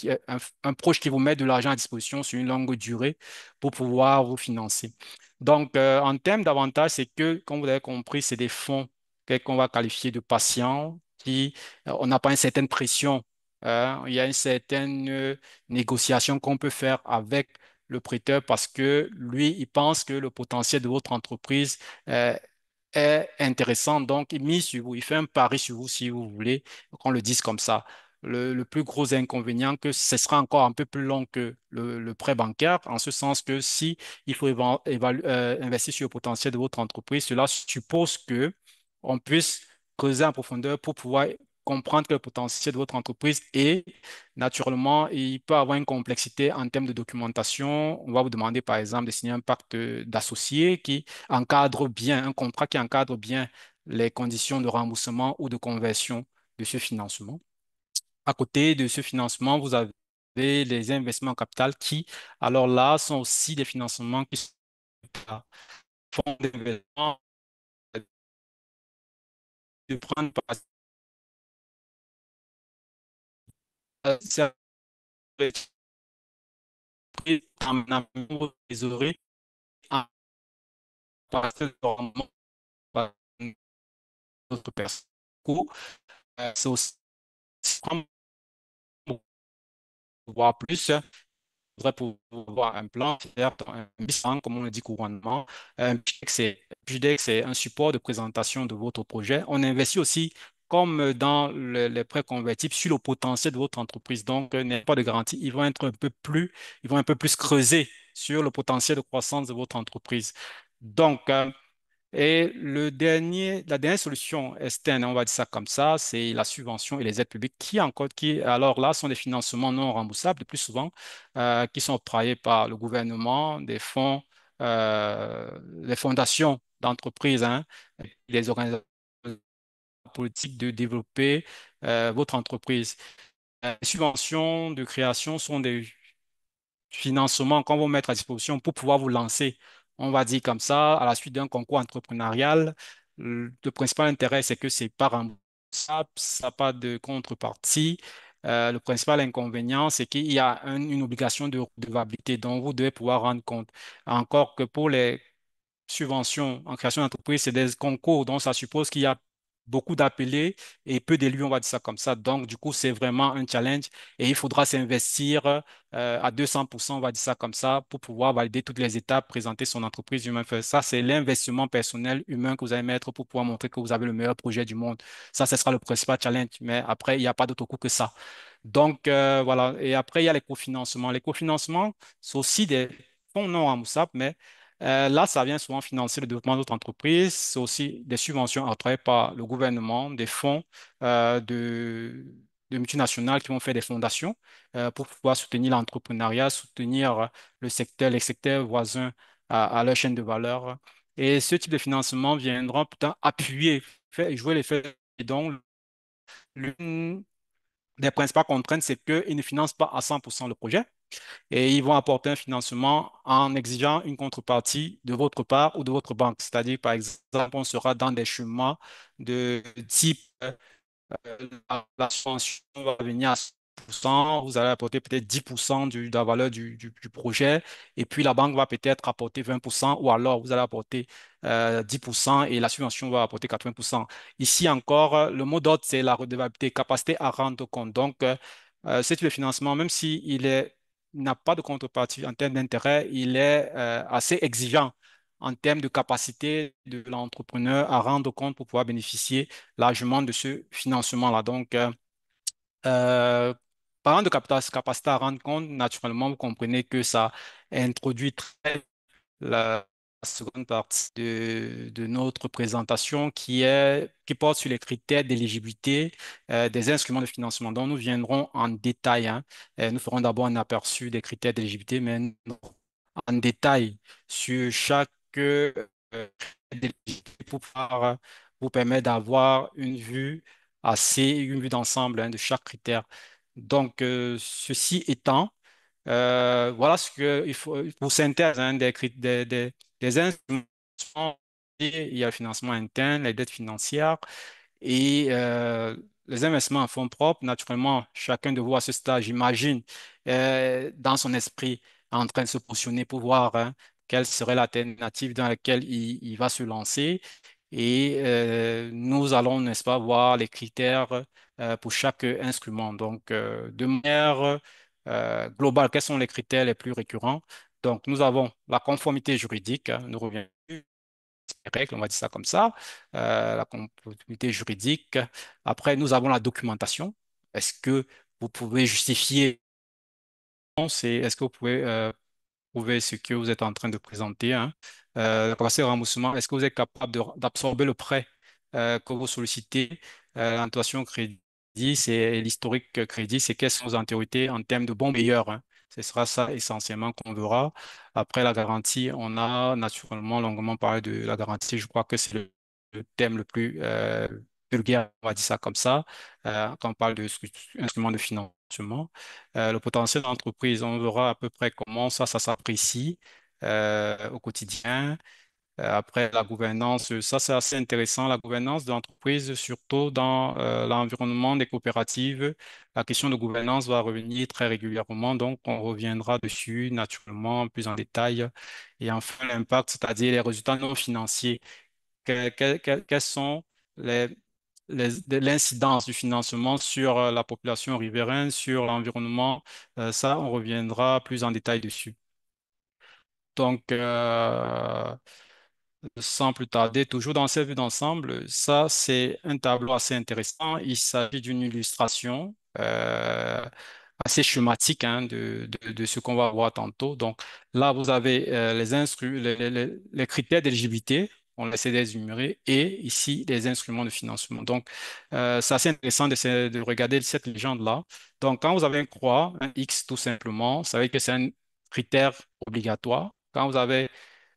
un proche qui vous met de l'argent à disposition sur une longue durée pour pouvoir vous financer. Donc, en termes d'avantages, c'est que, comme vous l'avez compris, c'est des fonds qu'on va qualifier de patients qui, on n'a pas une certaine pression. Il y a une certaine négociation qu'on peut faire avec le prêteur parce que lui, il pense que le potentiel de votre entreprise euh, est intéressant. Donc, il mise sur vous, il fait un pari sur vous si vous voulez qu'on le dise comme ça. Le plus gros inconvénient, que ce sera encore un peu plus long que le prêt bancaire, en ce sens que si il faut investir sur le potentiel de votre entreprise, cela suppose que on puisse creuser en profondeur pour pouvoir comprendre le potentiel de votre entreprise et naturellement, il peut avoir une complexité en termes de documentation. On va vous demander par exemple de signer un pacte d'associés qui encadre bien, un contrat qui encadre bien les conditions de remboursement ou de conversion de ce financement. À côté de ce financement, vous avez les investissements en capital qui, alors là, sont aussi des financements qui sont à fonds d'investissement de prendre par service en amont de trésorerie en partie de par d'autres personnes. C'est aussi prendre voir plus. Faudrait pouvoir un plan, faire un bilan, comme on le dit couramment. Un pitch deck, c'est un support de présentation de votre projet. On investit aussi, comme dans les prêts convertibles, sur le potentiel de votre entreprise. Donc, il n'y a pas de garantie. Ils vont un peu plus creuser sur le potentiel de croissance de votre entreprise. Donc, et la dernière solution externe, on va dire ça comme ça, c'est la subvention et les aides publiques qui, alors là, sont des financements non remboursables, le plus souvent, qui sont octroyés par le gouvernement, des fonds, les fondations d'entreprises, hein, les organisations politiques de développer votre entreprise. Les subventions de création sont des financement qu'on va mettre à disposition pour pouvoir vous lancer. On va dire comme ça, à la suite d'un concours entrepreneurial, le principal intérêt, c'est que c'est pas remboursable, ça n'a pas de contrepartie. Le principal inconvénient, c'est qu'il y a une obligation de redevabilité dont vous devez pouvoir rendre compte. Encore que pour les subventions en création d'entreprise, c'est des concours, donc ça suppose qu'il y a beaucoup d'appelés et peu d'élus, on va dire ça comme ça. Donc, du coup, c'est vraiment un challenge et il faudra s'investir à 200%, on va dire ça comme ça, pour pouvoir valider toutes les étapes, présenter son entreprise humaine. Ça, c'est l'investissement personnel humain que vous allez mettre pour pouvoir montrer que vous avez le meilleur projet du monde. Ça, ce sera le principal challenge, mais après, il n'y a pas d'autre coût que ça. Donc, voilà. Et après, il y a les cofinancements. Les cofinancements, c'est aussi des fonds non remboursables, mais là, ça vient souvent financer le développement d'autres entreprises. C'est aussi des subventions octroyées par le gouvernement, des fonds euh, de, de multinationales qui vont faire des fondations pour pouvoir soutenir l'entrepreneuriat, soutenir les secteurs voisins à leur chaîne de valeur. Et ce type de financement viendra putain appuyer, faire jouer l'effet. Et donc, l'une des principales contraintes, c'est qu'ils ne financent pas à 100% le projet et ils vont apporter un financement en exigeant une contrepartie de votre part ou de votre banque. C'est-à-dire, par exemple, on sera dans des schémas de type la subvention va venir à 100%, vous allez apporter peut-être 10% de la valeur du projet, et puis la banque va peut-être apporter 20%, ou alors vous allez apporter 10% et la subvention va apporter 80%. Ici encore, le mot d'ordre, c'est la redevabilité, capacité à rendre compte. Donc, ce type de financement, même s'il n'a pas de contrepartie en termes d'intérêt, il est assez exigeant en termes de capacité de l'entrepreneur à rendre compte pour pouvoir bénéficier largement de ce financement-là. Donc, euh, parlant de capacité à rendre compte, naturellement, vous comprenez que ça introduit très la seconde partie de notre présentation qui porte sur les critères d'éligibilité des instruments de financement dont nous viendrons en détail, hein. Nous ferons d'abord un aperçu des critères d'éligibilité, mais en détail sur chaque d'éligibilité pour pouvoir vous permettre d'avoir une vue d'ensemble hein, de chaque critère. Donc, ceci étant, voilà ce qu'il faut pour synthèse hein, des instruments. Il y a le financement interne, les dettes financières et les investissements en fonds propres. Naturellement, chacun de vous à ce stage, j'imagine, dans son esprit, en train de se positionner pour voir hein, quelle serait l'alternative dans laquelle il va se lancer. Et nous allons, n'est-ce pas, voir les critères pour chaque instrument. Donc, de manière globale, quels sont les critères les plus récurrents? Donc, nous avons la conformité juridique, hein, nous reviendrons règles, on va dire ça comme ça, la conformité juridique. Après, nous avons la documentation. Est-ce que vous pouvez justifier, est-ce que vous pouvez prouver ce que vous êtes en train de présenter, hein? La capacité de remboursement, est-ce que vous êtes capable d'absorber le prêt que vous sollicitez? L'intention crédit, c'est l'historique crédit, c'est quelles sont vos antériorités en termes de bons meilleurs, hein. Ce sera ça essentiellement qu'on verra. Après la garantie, on a naturellement longuement parlé de la garantie. Je crois que c'est le thème le plus vulgaire, on va dire ça comme ça, quand on parle de instruments de financement. Le potentiel d'entreprise, on verra à peu près comment ça s'apprécie au quotidien. Après, la gouvernance, ça c'est assez intéressant. La gouvernance de l'entreprise, surtout dans l'environnement des coopératives, la question de gouvernance va revenir très régulièrement. Donc, on reviendra dessus naturellement plus en détail. Et enfin, l'impact, c'est-à-dire les résultats non financiers. Quels sont les, l'incidence du financement sur la population riveraine, sur l'environnement? Ça, on reviendra plus en détail dessus. Donc, sans plus tarder, toujours dans cette vue d'ensemble, ça, c'est un tableau assez intéressant. Il s'agit d'une illustration assez schématique hein, de ce qu'on va voir tantôt. Donc, là, vous avez les critères d'éligibilité, on essaie de les énumérer, et ici, les instruments de financement. Donc, c'est assez intéressant de regarder cette légende-là. Donc, quand vous avez un croix, un X tout simplement, ça veut dire que c'est un critère obligatoire. Quand vous avez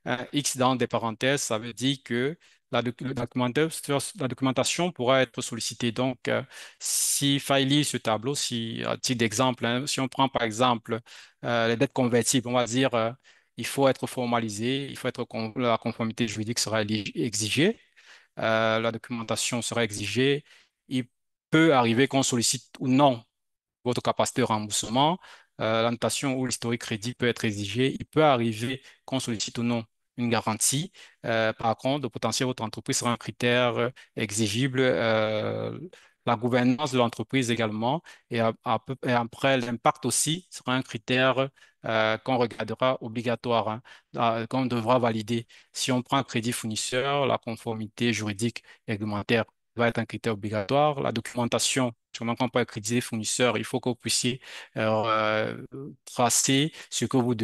un X dans des parenthèses, ça veut dire que la documentation pourra être sollicitée. Donc, s'il faille lire ce tableau, si, à titre d'exemple, hein, si on prend par exemple les dettes convertibles, on va dire il faut être formalisé, la conformité juridique sera exigée, la documentation sera exigée. Il peut arriver qu'on sollicite ou non votre capacité de remboursement, la notation ou l'historique crédit peut être exigé. Il peut arriver qu'on sollicite ou non une garantie. Par contre, le potentiel de votre entreprise sera un critère exigible. La gouvernance de l'entreprise également. Et après, l'impact aussi sera un critère qu'on regardera obligatoire, hein, qu'on devra valider. Si on prend un crédit fournisseur, la conformité juridique et réglementaire va être un critère obligatoire. La documentation, sûrement quand on parle de crédit fournisseur, il faut que vous puissiez tracer ce que vous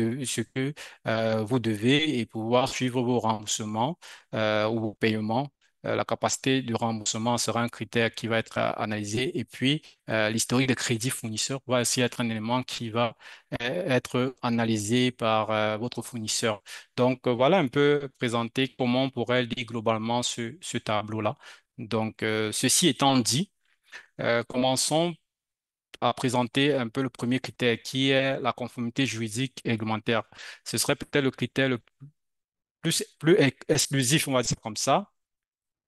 devez et pouvoir suivre vos remboursements ou vos paiements la capacité de remboursement sera un critère qui va être analysé. Et puis, l'historique de crédit fournisseur va aussi être un élément qui va être analysé par votre fournisseur. Donc, voilà un peu présenter comment on pourrait lire globalement ce tableau-là. Donc, ceci étant dit, commençons à présenter un peu le premier critère qui est la conformité juridique et réglementaire. Ce serait peut-être le critère le plus exclusif, on va dire comme ça,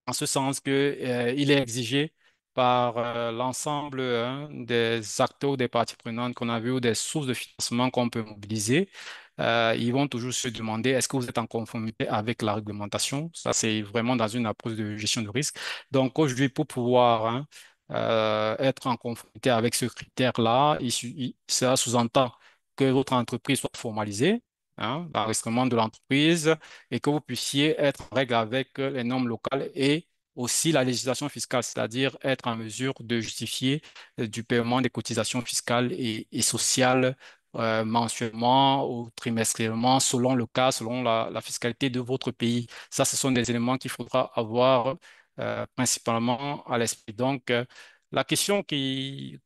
en ce sens que, il est exigé par l'ensemble hein, des acteurs ou des parties prenantes qu'on a vu ou des sources de financement qu'on peut mobiliser. Ils vont toujours se demander est-ce que vous êtes en conformité avec la réglementation? Ça, c'est vraiment dans une approche de gestion de risque. Donc, aujourd'hui, pour pouvoir hein, être en conformité avec ce critère-là, ça sous-entend que votre entreprise soit formalisée, hein, l'enregistrement de l'entreprise et que vous puissiez être en règle avec les normes locales et aussi la législation fiscale, c'est-à-dire être en mesure de justifier du paiement des cotisations fiscales et sociales mensuellement ou trimestriellement, selon le cas, selon la fiscalité de votre pays. Ça, ce sont des éléments qu'il faudra avoir principalement à l'esprit. Donc, la question qui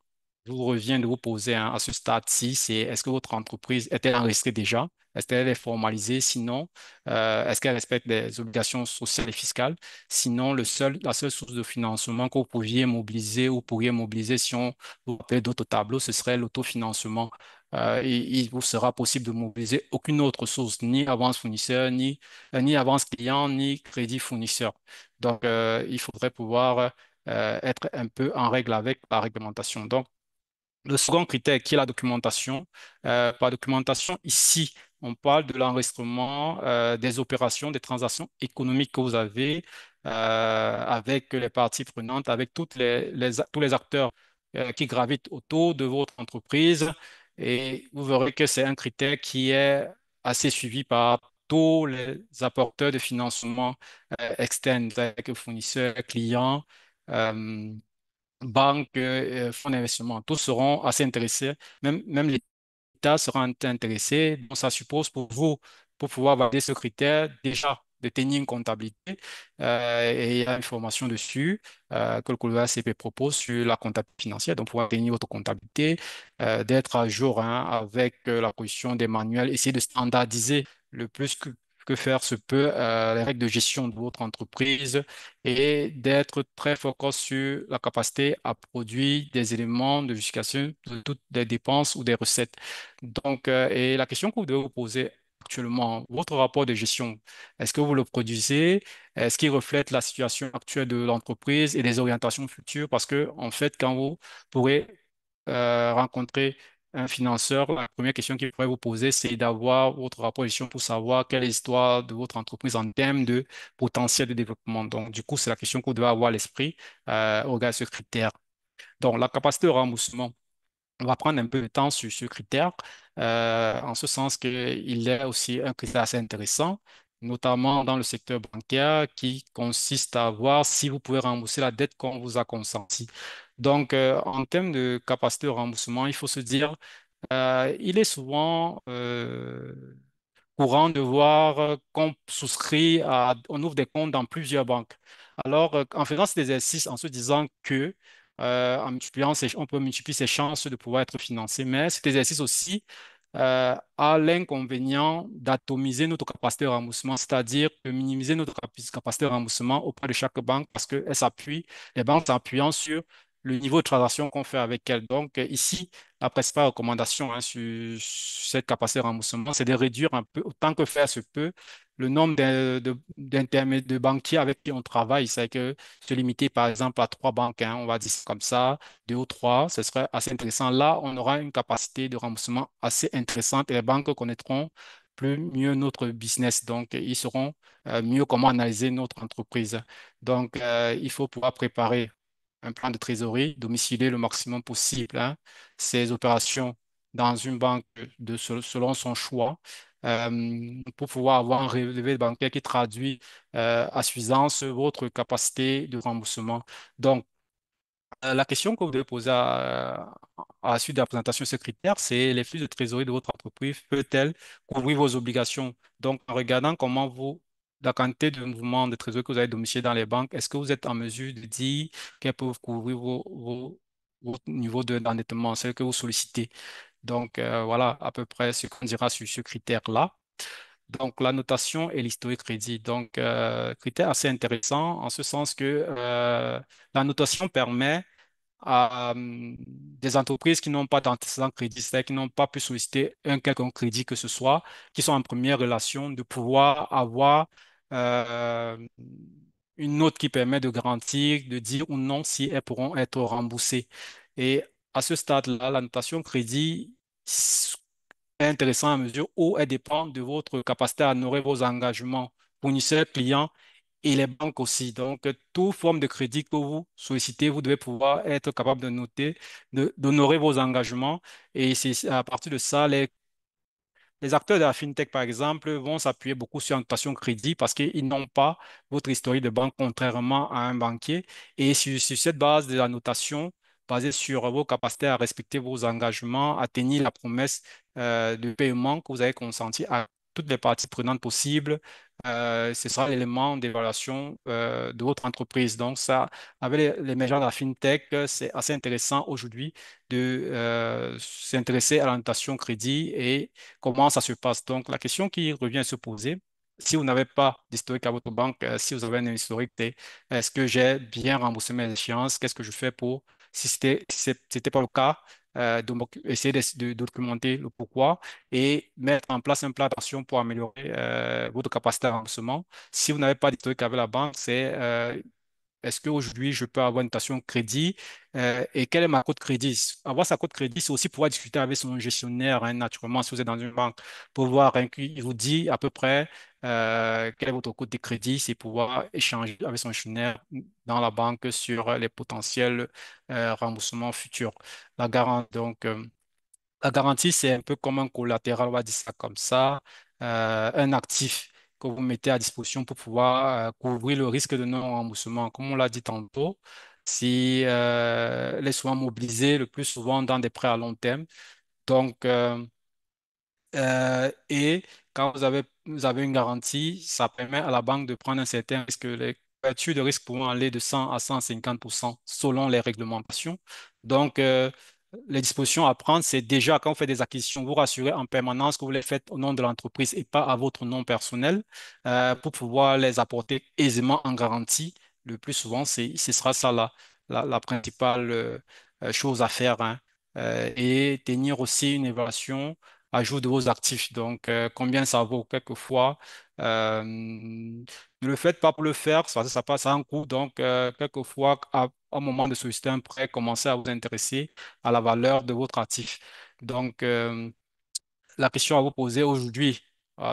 vous revient de vous poser hein, à ce stade-ci, c'est est-ce que votre entreprise est-elle enregistrée déjà? Est-ce qu'elle est formalisée? Sinon, est-ce qu'elle respecte les obligations sociales et fiscales? Sinon, la seule source de financement que vous pouviez mobiliser ou pourriez mobiliser si on vous appelez d'autres tableaux, ce serait l'autofinancement. Il vous sera possible de mobiliser aucune autre source, ni avance fournisseur, ni avance client, ni crédit fournisseur. Donc, il faudrait pouvoir être un peu en règle avec la réglementation. Donc, le second critère qui est la documentation. Par documentation, ici, on parle de l'enregistrement des opérations, des transactions économiques que vous avez avec les parties prenantes, avec tous les acteurs qui gravitent autour de votre entreprise. Et vous verrez que c'est un critère qui est assez suivi par tous les apporteurs de financement externes, avec fournisseurs, clients. euh, banques, fonds d'investissement, tous seront assez intéressés, même l'État sera intéressé. Donc, ça suppose pour vous, pour pouvoir valider ce critère, déjà de tenir une comptabilité et il y a une formation dessus que le Couloir CP propose sur la comptabilité financière. Donc, pouvoir tenir votre comptabilité, d'être à jour hein, avec la position des manuels, essayer de standardiser le plus que faire se peut les règles de gestion de votre entreprise et d'être très focus sur la capacité à produire des éléments de justification de toutes les dépenses ou des recettes. Donc, et la question que vous devez vous poser actuellement, votre rapport de gestion, est-ce que vous le produisez? Est-ce qu'il reflète la situation actuelle de l'entreprise et les orientations futures? Parce que, en fait, quand vous pourrez rencontrer un financeur, la première question qu'il pourrait vous poser, c'est d'avoir votre rapport de gestion pour savoir quelle est l'histoire de votre entreprise en termes de potentiel de développement. Donc, du coup, c'est la question que vous devez avoir à l'esprit au regard de ce critère. Donc, la capacité de remboursement. On va prendre un peu de temps sur ce critère, en ce sens qu'il est aussi un critère assez intéressant, notamment dans le secteur bancaire, qui consiste à voir si vous pouvez rembourser la dette qu'on vous a consentie. Donc, en termes de capacité de remboursement, il faut se dire, il est souvent courant de voir qu'on souscrit on ouvre des comptes dans plusieurs banques. Alors, en faisant cet exercice, en se disant que en multipliant on peut multiplier ses chances de pouvoir être financé, mais cet exercice aussi a l'inconvénient d'atomiser notre capacité de remboursement, c'est-à-dire de minimiser notre capacité de remboursement auprès de chaque banque parce que les banques s'appuyant sur le niveau de transaction qu'on fait avec elles. Donc, ici, la principale recommandation hein, sur cette capacité de remboursement, c'est de réduire un peu, autant que faire se peut, le nombre de banquiers avec qui on travaille. C'est que se limiter, par exemple, à trois banques, hein, on va dire ça comme ça, deux ou trois, ce serait assez intéressant. Là, on aura une capacité de remboursement assez intéressante et les banques connaîtront plus mieux notre business. Donc, ils sauront mieux comment analyser notre entreprise. Donc, il faut pouvoir préparer un plan de trésorerie, domicilier le maximum possible hein, ces opérations dans une banque selon son choix pour pouvoir avoir un relevé bancaire qui traduit à suffisance votre capacité de remboursement. Donc, la question que vous devez poser à la suite de la présentation de ce critère, c'est les flux de trésorerie de votre entreprise peut-elle couvrir vos obligations? Donc, en regardant comment vous la quantité de mouvements de trésorerie que vous avez domicilié dans les banques, est-ce que vous êtes en mesure de dire qu'elles peuvent couvrir votre niveau d'endettement, celle que vous sollicitez? Donc, voilà à peu près ce qu'on dira sur ce critère-là. Donc, la notation et l'historique crédit. Donc, critère assez intéressant en ce sens que la notation permet à des entreprises qui n'ont pas d'antécédent crédit, c'est-à-dire qui n'ont pas pu solliciter un quelconque crédit que ce soit, qui sont en première relation, de pouvoir avoir euh, une note qui permet de garantir, de dire ou non si elles pourront être remboursées. Et à ce stade-là, la notation crédit est intéressante à mesure où elle dépend de votre capacité à honorer vos engagements fournisseurs, clients et les banques aussi. Donc, toute forme de crédit que vous sollicitez, vous devez pouvoir être capable de noter, d'honorer vos engagements. Et c'est à partir de ça, les acteurs de la fintech, par exemple, vont s'appuyer beaucoup sur la notation crédit parce qu'ils n'ont pas votre historique de banque, contrairement à un banquier. Et sur cette base de la notation, basée sur vos capacités à respecter vos engagements, à tenir la promesse de paiement que vous avez consenti à toutes les parties prenantes possibles, ce sera l'élément d'évaluation de votre entreprise. Donc, ça, avec l'émergence de la fintech, c'est assez intéressant aujourd'hui de s'intéresser à la notation crédit et comment ça se passe. Donc, la question qui revient à se poser, si vous n'avez pas d'historique à votre banque, si vous avez un historique, c'est est-ce que j'ai bien remboursé mes échéances? Qu'est-ce que je fais pour, si c'était pas le cas, essayer de documenter le pourquoi et mettre en place un plan d'action pour améliorer votre capacité de remboursement. Si vous n'avez pas d'historique avec la banque, c'est est-ce qu'aujourd'hui, je peux avoir une notation crédit et quelle est ma cote crédit? Avoir sa cote crédit, c'est aussi pouvoir discuter avec son gestionnaire, hein, naturellement, si vous êtes dans une banque, pour voir, hein, il vous dit à peu près quel est votre cote de crédit, c'est pouvoir échanger avec son gestionnaire dans la banque sur les potentiels remboursements futurs. La garantie, c'est un peu comme un collatéral, on va dire ça comme ça, un actif que vous mettez à disposition pour pouvoir couvrir le risque de non-remboursement. Comme on l'a dit tantôt, si elle est souvent mobilisée le plus souvent dans des prêts à long terme. Donc, et quand vous avez une garantie, ça permet à la banque de prendre un certain risque. Les couvertures de risque pourront aller de 100 à 150% selon les réglementations. Donc, les dispositions à prendre, c'est déjà quand vous faites des acquisitions, vous rassurez en permanence que vous les faites au nom de l'entreprise et pas à votre nom personnel pour pouvoir les apporter aisément en garantie. Le plus souvent, ce sera ça la principale chose à faire, hein. Et tenir aussi une évaluation à jour de vos actifs. Donc, combien ça vaut quelquefois. Ne le faites pas pour le faire, ça passe à un coût. Donc, quelquefois, à un moment de solliciter un prêt, commencez à vous intéresser à la valeur de votre actif. Donc, la question à vous poser aujourd'hui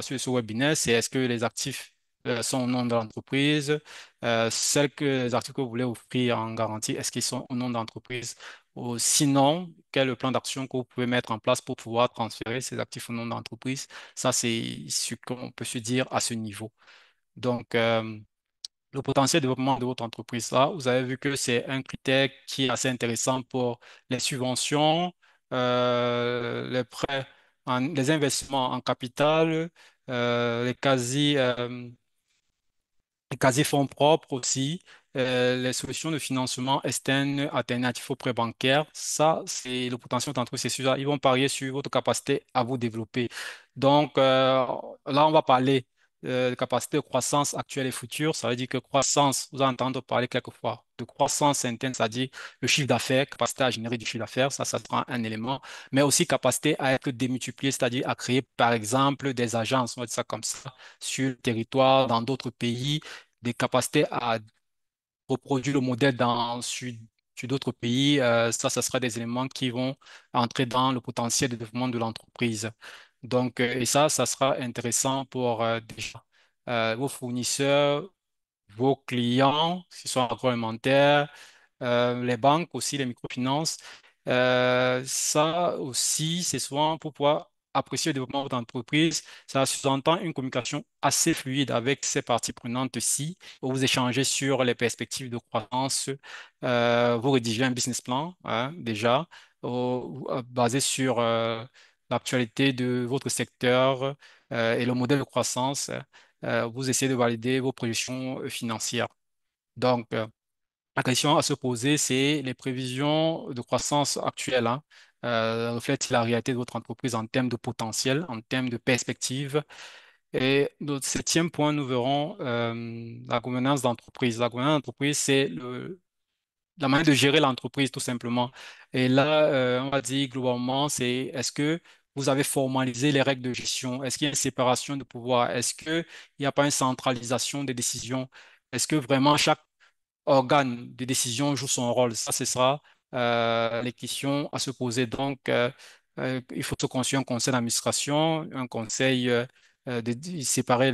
sur ce webinaire, c'est est-ce que les actifs sont au nom de l'entreprise? Les actifs que vous voulez offrir en garantie, est-ce qu'ils sont au nom de l'entreprise? Ou sinon, quel est le plan d'action que vous pouvez mettre en place pour pouvoir transférer ces actifs au nom de l'entreprise? Ça, c'est ce qu'on peut se dire à ce niveau. Donc, le potentiel développement de votre entreprise. Là, vous avez vu que c'est un critère qui est assez intéressant pour les subventions, les prêts, les investissements en capital, les quasi-fonds propres aussi, les solutions de financement externes alternatives aux prêts bancaires. Ça, c'est le potentiel d'entreprise, c'est sûr. Ils vont parier sur votre capacité à vous développer. Donc, là, on va parler de capacité de croissance actuelle et future. Ça veut dire que croissance, vous entendez parler quelquefois de croissance interne, c'est-à-dire le chiffre d'affaires, capacité à générer du chiffre d'affaires, ça sera un élément, mais aussi capacité à être démultiplié, c'est-à-dire à créer, par exemple, des agences, on va dire ça comme ça, sur le territoire, dans d'autres pays des capacités à reproduire le modèle sur d'autres pays, ça sera des éléments qui vont entrer dans le potentiel de développement de l'entreprise. Donc, et ça sera intéressant pour déjà vos fournisseurs, vos clients, qui sont agroalimentaires, les banques aussi, les microfinances. Ça aussi, c'est souvent pour pouvoir apprécier le développement de votre entreprise. Ça sous-entend une communication assez fluide avec ces parties prenantes-ci, où vous échangez sur les perspectives de croissance, vous rédigez un business plan, hein, déjà, basé sur l'actualité de votre secteur et le modèle de croissance. vous essayez de valider vos projections financières. Donc, la question à se poser, c'est les prévisions de croissance actuelles, hein, reflètent la réalité de votre entreprise en termes de potentiel, en termes de perspective. Et notre septième point, nous verrons la gouvernance d'entreprise. La gouvernance d'entreprise, c'est la manière de gérer l'entreprise, tout simplement. Et là, on va dire globalement, c'est est-ce que vous avez formalisé les règles de gestion? Est-ce qu'il y a une séparation de pouvoir? Est-ce qu'il n'y a pas une centralisation des décisions? Est-ce que vraiment chaque organe de décision joue son rôle? Ça, ce sera les questions à se poser. Donc, il faut se construire un conseil d'administration, un conseil de séparer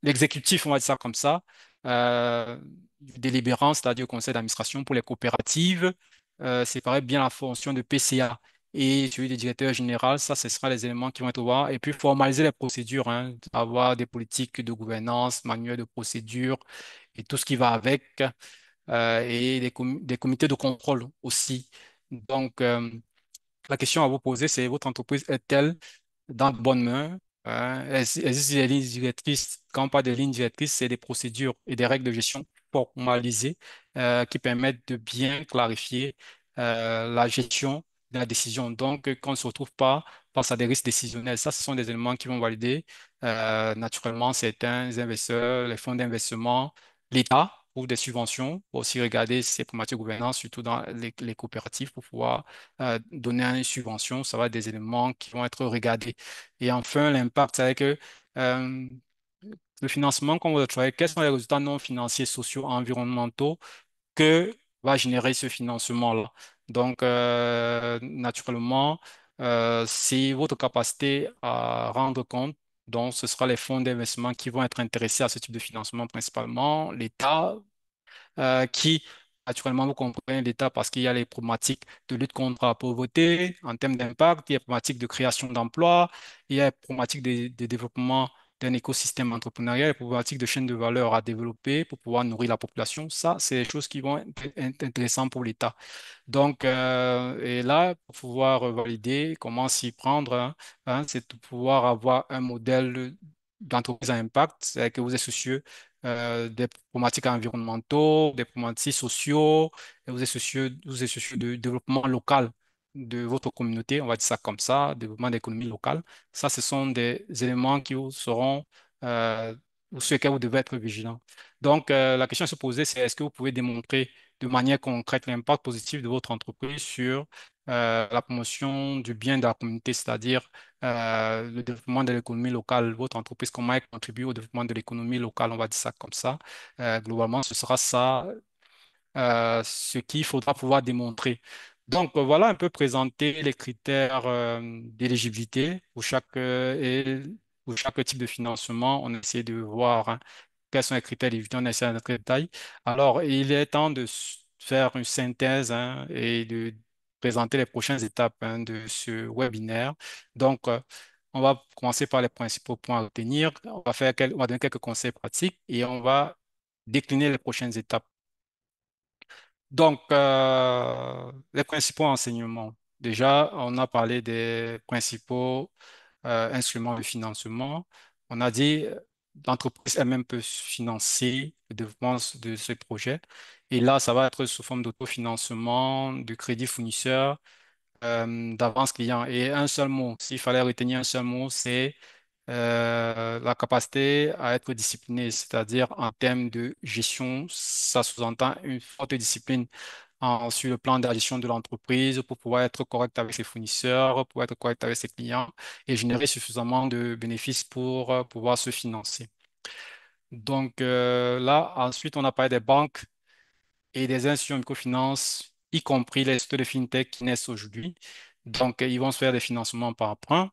l'exécutif, on va dire ça comme ça, du délibérant, c'est-à-dire le conseil d'administration pour les coopératives, séparer bien la fonction de PCA et celui du directeur général. Ça, ce sera les éléments qui vont être voir. Et puis, formaliser les procédures, hein, avoir des politiques de gouvernance, manuels de procédure et tout ce qui va avec, et des comités de contrôle aussi. Donc, la question à vous poser, c'est votre entreprise est-elle dans de bonnes mains? Existe des lignes directrices? Quand on parle de lignes directrices, c'est des procédures et des règles de gestion formalisées qui permettent de bien clarifier la gestion de la décision. Donc, qu'on ne se retrouve pas face à des risques décisionnels. Ça, ce sont des éléments qui vont valider naturellement certains investisseurs, les fonds d'investissement, l'État pour des subventions, pour aussi regarder ces problématiques de gouvernance, surtout dans les coopératives, pour pouvoir donner une subvention. Ça va être des éléments qui vont être regardés. Et enfin, l'impact, c'est que euh, le financement qu'on va travailler, quels sont les résultats non financiers, sociaux, environnementaux que va générer ce financement-là. Donc, naturellement, c'est votre capacité à rendre compte. Donc, ce sera les fonds d'investissement qui vont être intéressés à ce type de financement principalement, l'État, qui, naturellement, vous comprenez l'État parce qu'il y a les problématiques de lutte contre la pauvreté en termes d'impact, il y a les problématiques de création d'emplois, il y a les problématiques de développement d'un écosystème entrepreneurial, les problématiques de chaîne de valeur à développer pour pouvoir nourrir la population. Ça, c'est des choses qui vont être intéressantes pour l'État. Donc, et là, pour pouvoir valider comment s'y prendre, c'est de pouvoir avoir un modèle d'entreprise à impact, c'est que vous êtes soucieux des problématiques environnementaux, des problématiques sociaux, et vous êtes soucieux du développement local de votre communauté, on va dire ça comme ça, développement d'économie locale. Ça, ce sont des éléments qui vous seront, euh, sur lesquels vous devez être vigilant. Donc, la question à se poser, c'est est-ce que vous pouvez démontrer de manière concrète l'impact positif de votre entreprise sur la promotion du bien de la communauté, c'est-à-dire le développement de l'économie locale, votre entreprise, comment elle contribue au développement de l'économie locale, on va dire ça comme ça. Globalement, ce sera ça ce qu'il faudra pouvoir démontrer. Donc, voilà un peu présenter les critères d'éligibilité et pour chaque type de financement. On essaie de voir quels sont les critères d'éligibilité, on essaie d'entrer dans le détail. Alors, il est temps de faire une synthèse et de présenter les prochaines étapes de ce webinaire. Donc, on va commencer par les principaux points à retenir. On va donner quelques conseils pratiques et on va décliner les prochaines étapes. Donc, les principaux enseignements. Déjà, on a parlé des principaux instruments de financement. On a dit l'entreprise elle-même peut financer le développement de ce projet. Et là, ça va être sous forme d'autofinancement, de crédit fournisseur, d'avance client. Et un seul mot, s'il fallait retenir un seul mot, c'est la capacité à être discipliné, c'est-à-dire en termes de gestion, ça sous-entend une forte discipline sur le plan de la gestion de l'entreprise pour pouvoir être correct avec ses fournisseurs, pour être correct avec ses clients et générer suffisamment de bénéfices pour pouvoir se financer. Donc là, ensuite, on a parlé des banques et des institutions de microfinance, y compris les instituts de fintech qui naissent aujourd'hui. Donc, ils vont se faire des financements par emprunt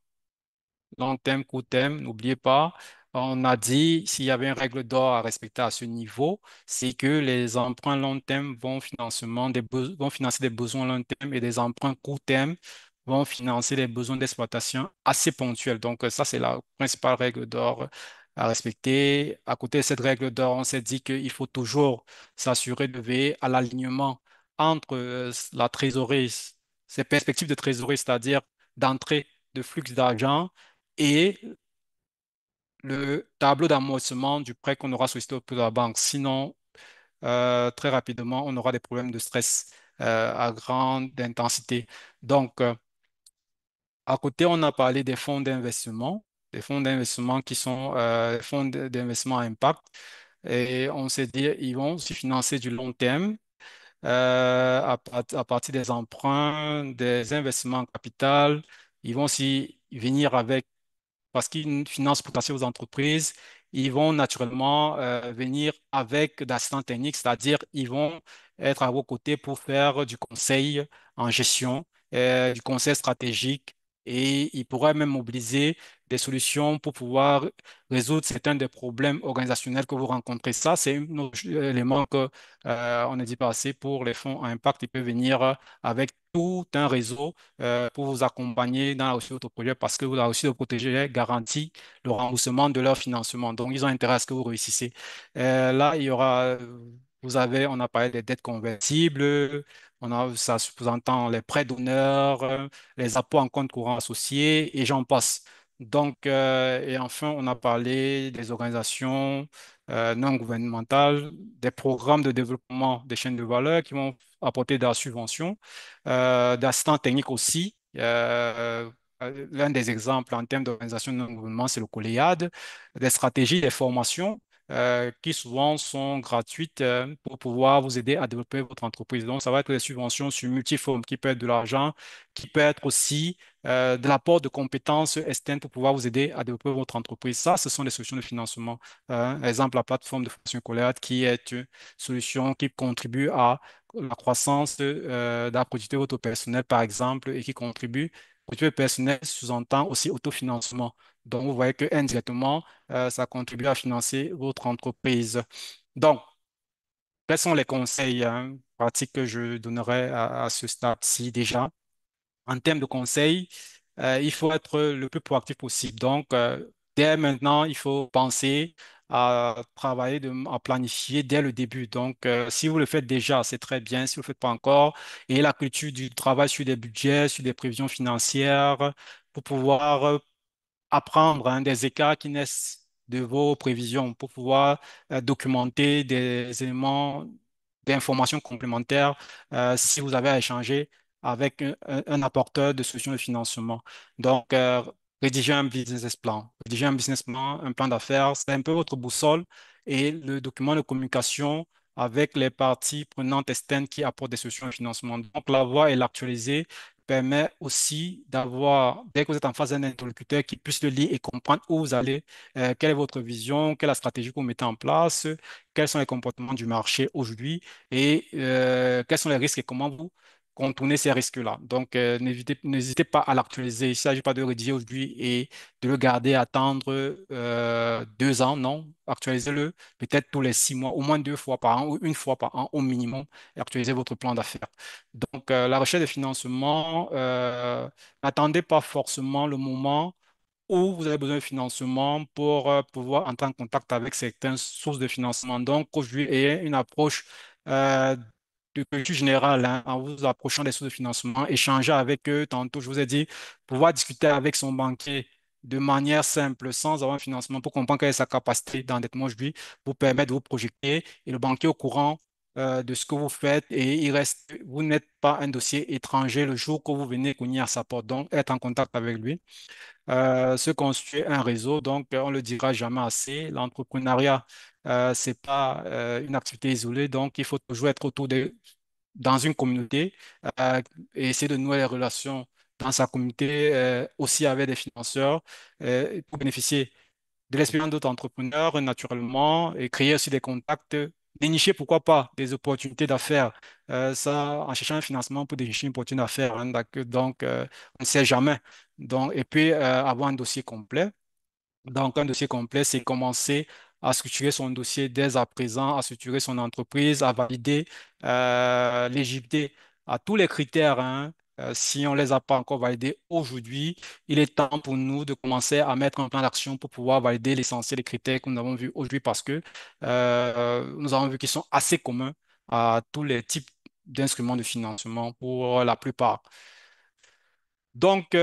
long terme, court terme, n'oubliez pas, on a dit s'il y avait une règle d'or à respecter à ce niveau, c'est que les emprunts long terme vont financer des besoins long terme et des emprunts court terme vont financer les besoins d'exploitation assez ponctuels. Donc, ça, c'est la principale règle d'or à respecter. À côté de cette règle d'or, on s'est dit qu'il faut toujours s'assurer de veiller à l'alignement entre la trésorerie, ces perspectives de trésorerie, c'est-à-dire d'entrée de flux d'argent et le tableau d'amortissement du prêt qu'on aura sollicité auprès de la banque. Sinon, très rapidement, on aura des problèmes de stress à grande intensité. Donc, à côté, on a parlé des fonds d'investissement qui sont des fonds d'investissement à impact. Et on s'est dit, ils vont se financer du long terme à partir des emprunts, des investissements en capital. Ils vont aussi venir avec parce qu'ils financent potentiels aux entreprises, ils vont naturellement venir avec d'assistants techniques, c'est-à-dire ils vont être à vos côtés pour faire du conseil en gestion, du conseil stratégique et ils pourraient même mobiliser des solutions pour pouvoir résoudre certains des problèmes organisationnels que vous rencontrez. Ça, c'est un autre élément que on ne dit pas assez pour les fonds à impact. Ils peuvent venir avec tout un réseau pour vous accompagner dans la réussite de votre projet parce que la réussite de votre projet garantit le remboursement de leur financement. Donc, ils ont intérêt à ce que vous réussissiez. Là, il y aura, on a parlé des dettes convertibles, ça sous-entend les prêts d'honneur, les apports en compte courant associés et j'en passe. Donc, et enfin, on a parlé des organisations non gouvernementales, des programmes de développement des chaînes de valeur qui vont apporter de la subvention d'assistants techniques aussi. L'un des exemples en termes d'organisation non gouvernementale, c'est le COLEAD, des stratégies, des formations qui souvent sont gratuites pour pouvoir vous aider à développer votre entreprise. Donc, ça va être des subventions sur multiformes qui peut être de l'argent, qui peut être aussi de l'apport de compétences externes pour pouvoir vous aider à développer votre entreprise. Ça, ce sont des solutions de financement. Exemple, la plateforme de formation COLEAD qui est une solution qui contribue à la croissance de la productivité auto-personnelle, par exemple, et qui contribue, productivité personnelle sous-entend aussi autofinancement. Donc, vous voyez que indirectement, ça contribue à financer votre entreprise. Donc, quels sont les conseils pratiques que je donnerais à ce stade-ci déjà? En termes de conseils, il faut être le plus proactif possible. Donc, dès maintenant, il faut penser à travailler, à planifier dès le début. Donc, si vous le faites déjà, c'est très bien. Si vous ne le faites pas encore, et la culture du travail sur des budgets, sur des prévisions financières, pour pouvoir apprendre des écarts qui naissent de vos prévisions pour pouvoir documenter des éléments d'informations complémentaires si vous avez à échanger avec un apporteur de solutions de financement. Donc, rédiger un business plan. Rédiger un business plan, un plan d'affaires, c'est un peu votre boussole et le document de communication avec les parties prenantes externes qui apportent des solutions de financement. Donc, l'avoir et l'actualiser permet aussi d'avoir, dès que vous êtes en face d'un interlocuteur, qui puisse le lire et comprendre où vous allez, quelle est votre vision, quelle est la stratégie que vous mettez en place, quels sont les comportements du marché aujourd'hui et quels sont les risques et comment vous contournez ces risques-là. Donc, n'hésitez pas à l'actualiser. Il ne s'agit pas de rédiger aujourd'hui et de le garder, attendre 2 ans, non. Actualisez-le peut-être tous les 6 mois, au moins 2 fois par an ou une fois par an au minimum, et actualisez votre plan d'affaires. Donc, la recherche de financement, n'attendez pas forcément le moment où vous avez besoin de financement pour pouvoir entrer en contact avec certaines sources de financement. Donc, aujourd'hui, ayez une approche euh, de culture générale hein, en vous approchant des sources de financement, échanger avec eux. Tantôt, je vous ai dit, pouvoir discuter avec son banquier de manière simple, sans avoir un financement, pour comprendre quelle est sa capacité d'endettement aujourd'hui, vous permettre de vous projeter et le banquier au courant de ce que vous faites et vous n'êtes pas un dossier étranger le jour que vous venez cogner à sa porte. Donc, être en contact avec lui se constituer un réseau. Donc, on le dira jamais assez. L'entrepreneuriat, c'est pas une activité isolée. Donc, il faut toujours être dans une communauté euh, et essayer de nouer les relations dans sa communauté, aussi avec des financeurs, pour bénéficier de l'expérience d'autres entrepreneurs naturellement et créer aussi des contacts, dénicher pourquoi pas des opportunités d'affaires. Ça, en cherchant un financement pour dénicher une opportunité d'affaires, hein, donc, on ne sait jamais. Donc, et puis, avoir un dossier complet. Donc, un dossier complet, c'est commencer à structurer son dossier dès à présent, à structurer son entreprise, à valider l'éligibilité à tous les critères, hein. Si on ne les a pas encore validés aujourd'hui, il est temps pour nous de commencer à mettre un plan d'action pour pouvoir valider l'essentiel des critères que nous avons vus aujourd'hui parce que nous avons vu qu'ils sont assez communs à tous les types d'instruments de financement pour la plupart. Donc,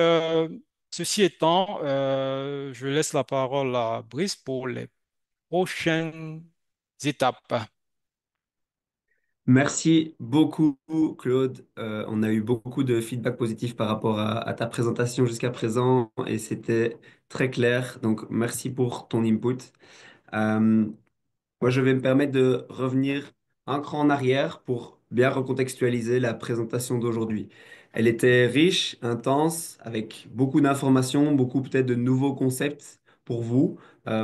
Ceci étant, je laisse la parole à Brice pour les prochaines étapes. Merci beaucoup, Claude. On a eu beaucoup de feedback positif par rapport à ta présentation jusqu'à présent et c'était très clair. Donc, merci pour ton input. Euh, Moi, je vais me permettre de revenir un cran en arrière pour bien recontextualiser la présentation d'aujourd'hui. Elle était riche, intense, avec beaucoup d'informations, beaucoup peut-être de nouveaux concepts pour vous,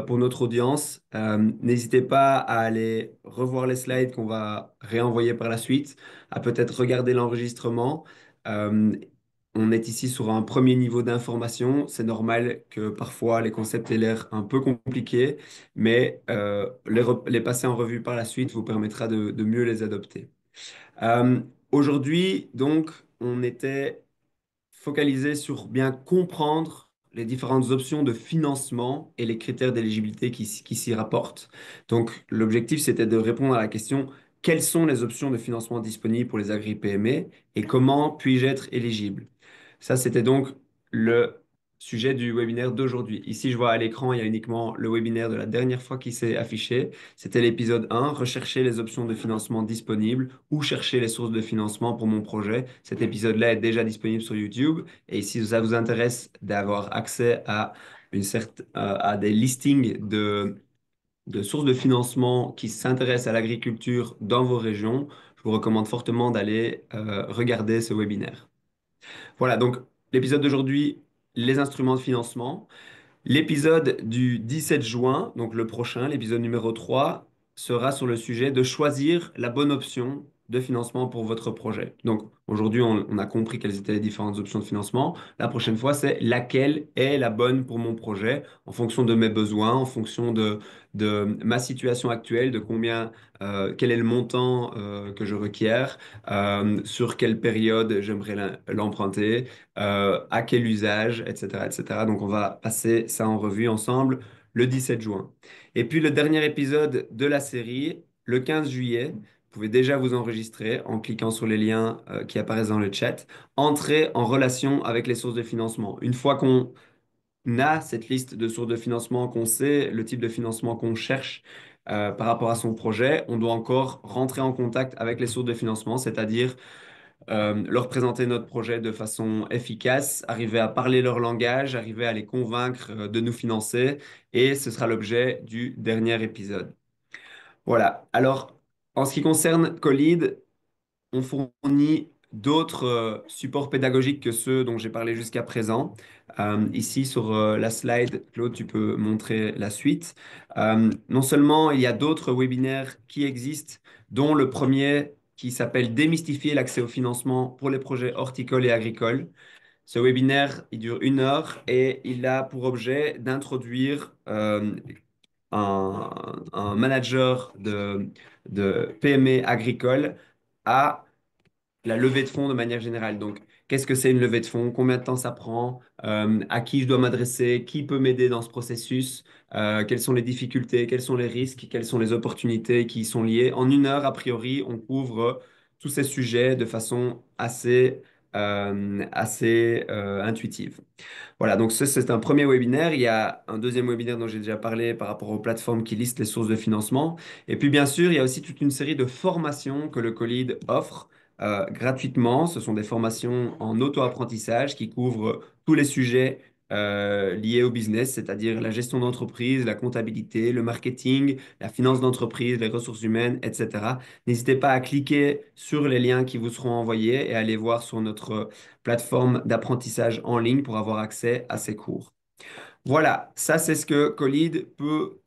pour notre audience. N'hésitez pas à aller revoir les slides qu'on va réenvoyer par la suite, à peut-être regarder l'enregistrement. Euh, on est ici sur un premier niveau d'information. C'est normal que parfois les concepts aient l'air un peu compliqués, mais les passer en revue par la suite vous permettra de mieux les adopter. Euh, Aujourd'hui, donc, on était focalisé sur bien comprendre les différentes options de financement et les critères d'éligibilité qui s'y rapportent. Donc, l'objectif, c'était de répondre à la question, quelles sont les options de financement disponibles pour les agri-PME et comment puis-je être éligible? Ça, c'était donc le sujet du webinaire d'aujourd'hui. Ici, je vois à l'écran, il y a uniquement le webinaire de la dernière fois qui s'est affiché. C'était l'épisode 1, rechercher les options de financement disponibles ou chercher les sources de financement pour mon projet. Cet épisode-là est déjà disponible sur YouTube. Et si ça vous intéresse d'avoir accès à à des listings de sources de financement qui s'intéressent à l'agriculture dans vos régions, je vous recommande fortement d'aller regarder ce webinaire. Voilà, donc l'épisode d'aujourd'hui, les instruments de financement. L'épisode du 17 juin, donc le prochain, l'épisode numéro 3, sera sur le sujet de choisir la bonne option de financement pour votre projet. Donc aujourd'hui, on a compris quelles étaient les différentes options de financement. La prochaine fois, c'est laquelle est la bonne pour mon projet en fonction de mes besoins, en fonction de ma situation actuelle, de combien, quel est le montant que je requiers, sur quelle période j'aimerais l'emprunter, à quel usage, etc., etc. Donc, on va passer ça en revue ensemble le 17 juin. Et puis, le dernier épisode de la série, le 15 juillet, vous pouvez déjà vous enregistrer en cliquant sur les liens qui apparaissent dans le chat. Entrez en relation avec les sources de financement. Une fois qu'on a cette liste de sources de financement, qu'on sait le type de financement qu'on cherche par rapport à son projet, on doit encore rentrer en contact avec les sources de financement, c'est-à-dire leur présenter notre projet de façon efficace, arriver à parler leur langage, arriver à les convaincre de nous financer, et ce sera l'objet du dernier épisode. Voilà. Alors, en ce qui concerne Collead, on fournit d'autres supports pédagogiques que ceux dont j'ai parlé jusqu'à présent. Ici, sur la slide, Claude, tu peux montrer la suite. Non seulement il y a d'autres webinaires qui existent, dont le premier qui s'appelle Démystifier l'accès au financement pour les projets horticoles et agricoles. Ce webinaire, il dure 1 heure et il a pour objet d'introduire un manager de PME agricole à la levée de fonds de manière générale. Donc, qu'est-ce que c'est une levée de fonds? Combien de temps ça prend? À qui je dois m'adresser? Qui peut m'aider dans ce processus? Quelles sont les difficultés? Quels sont les risques? Quelles sont les opportunités qui y sont liées? En 1 heure, a priori, on couvre tous ces sujets de façon assez intuitive. Voilà, donc ça, c'est un premier webinaire. Il y a un deuxième webinaire dont j'ai déjà parlé par rapport aux plateformes qui listent les sources de financement. Et puis, bien sûr, il y a aussi toute une série de formations que le Colide offre gratuitement. Ce sont des formations en auto-apprentissage qui couvrent tous les sujets liés au business, c'est-à-dire la gestion d'entreprise, la comptabilité, le marketing, la finance d'entreprise, les ressources humaines, etc. N'hésitez pas à cliquer sur les liens qui vous seront envoyés et à aller voir sur notre plateforme d'apprentissage en ligne pour avoir accès à ces cours. Voilà, ça c'est ce que Colide peut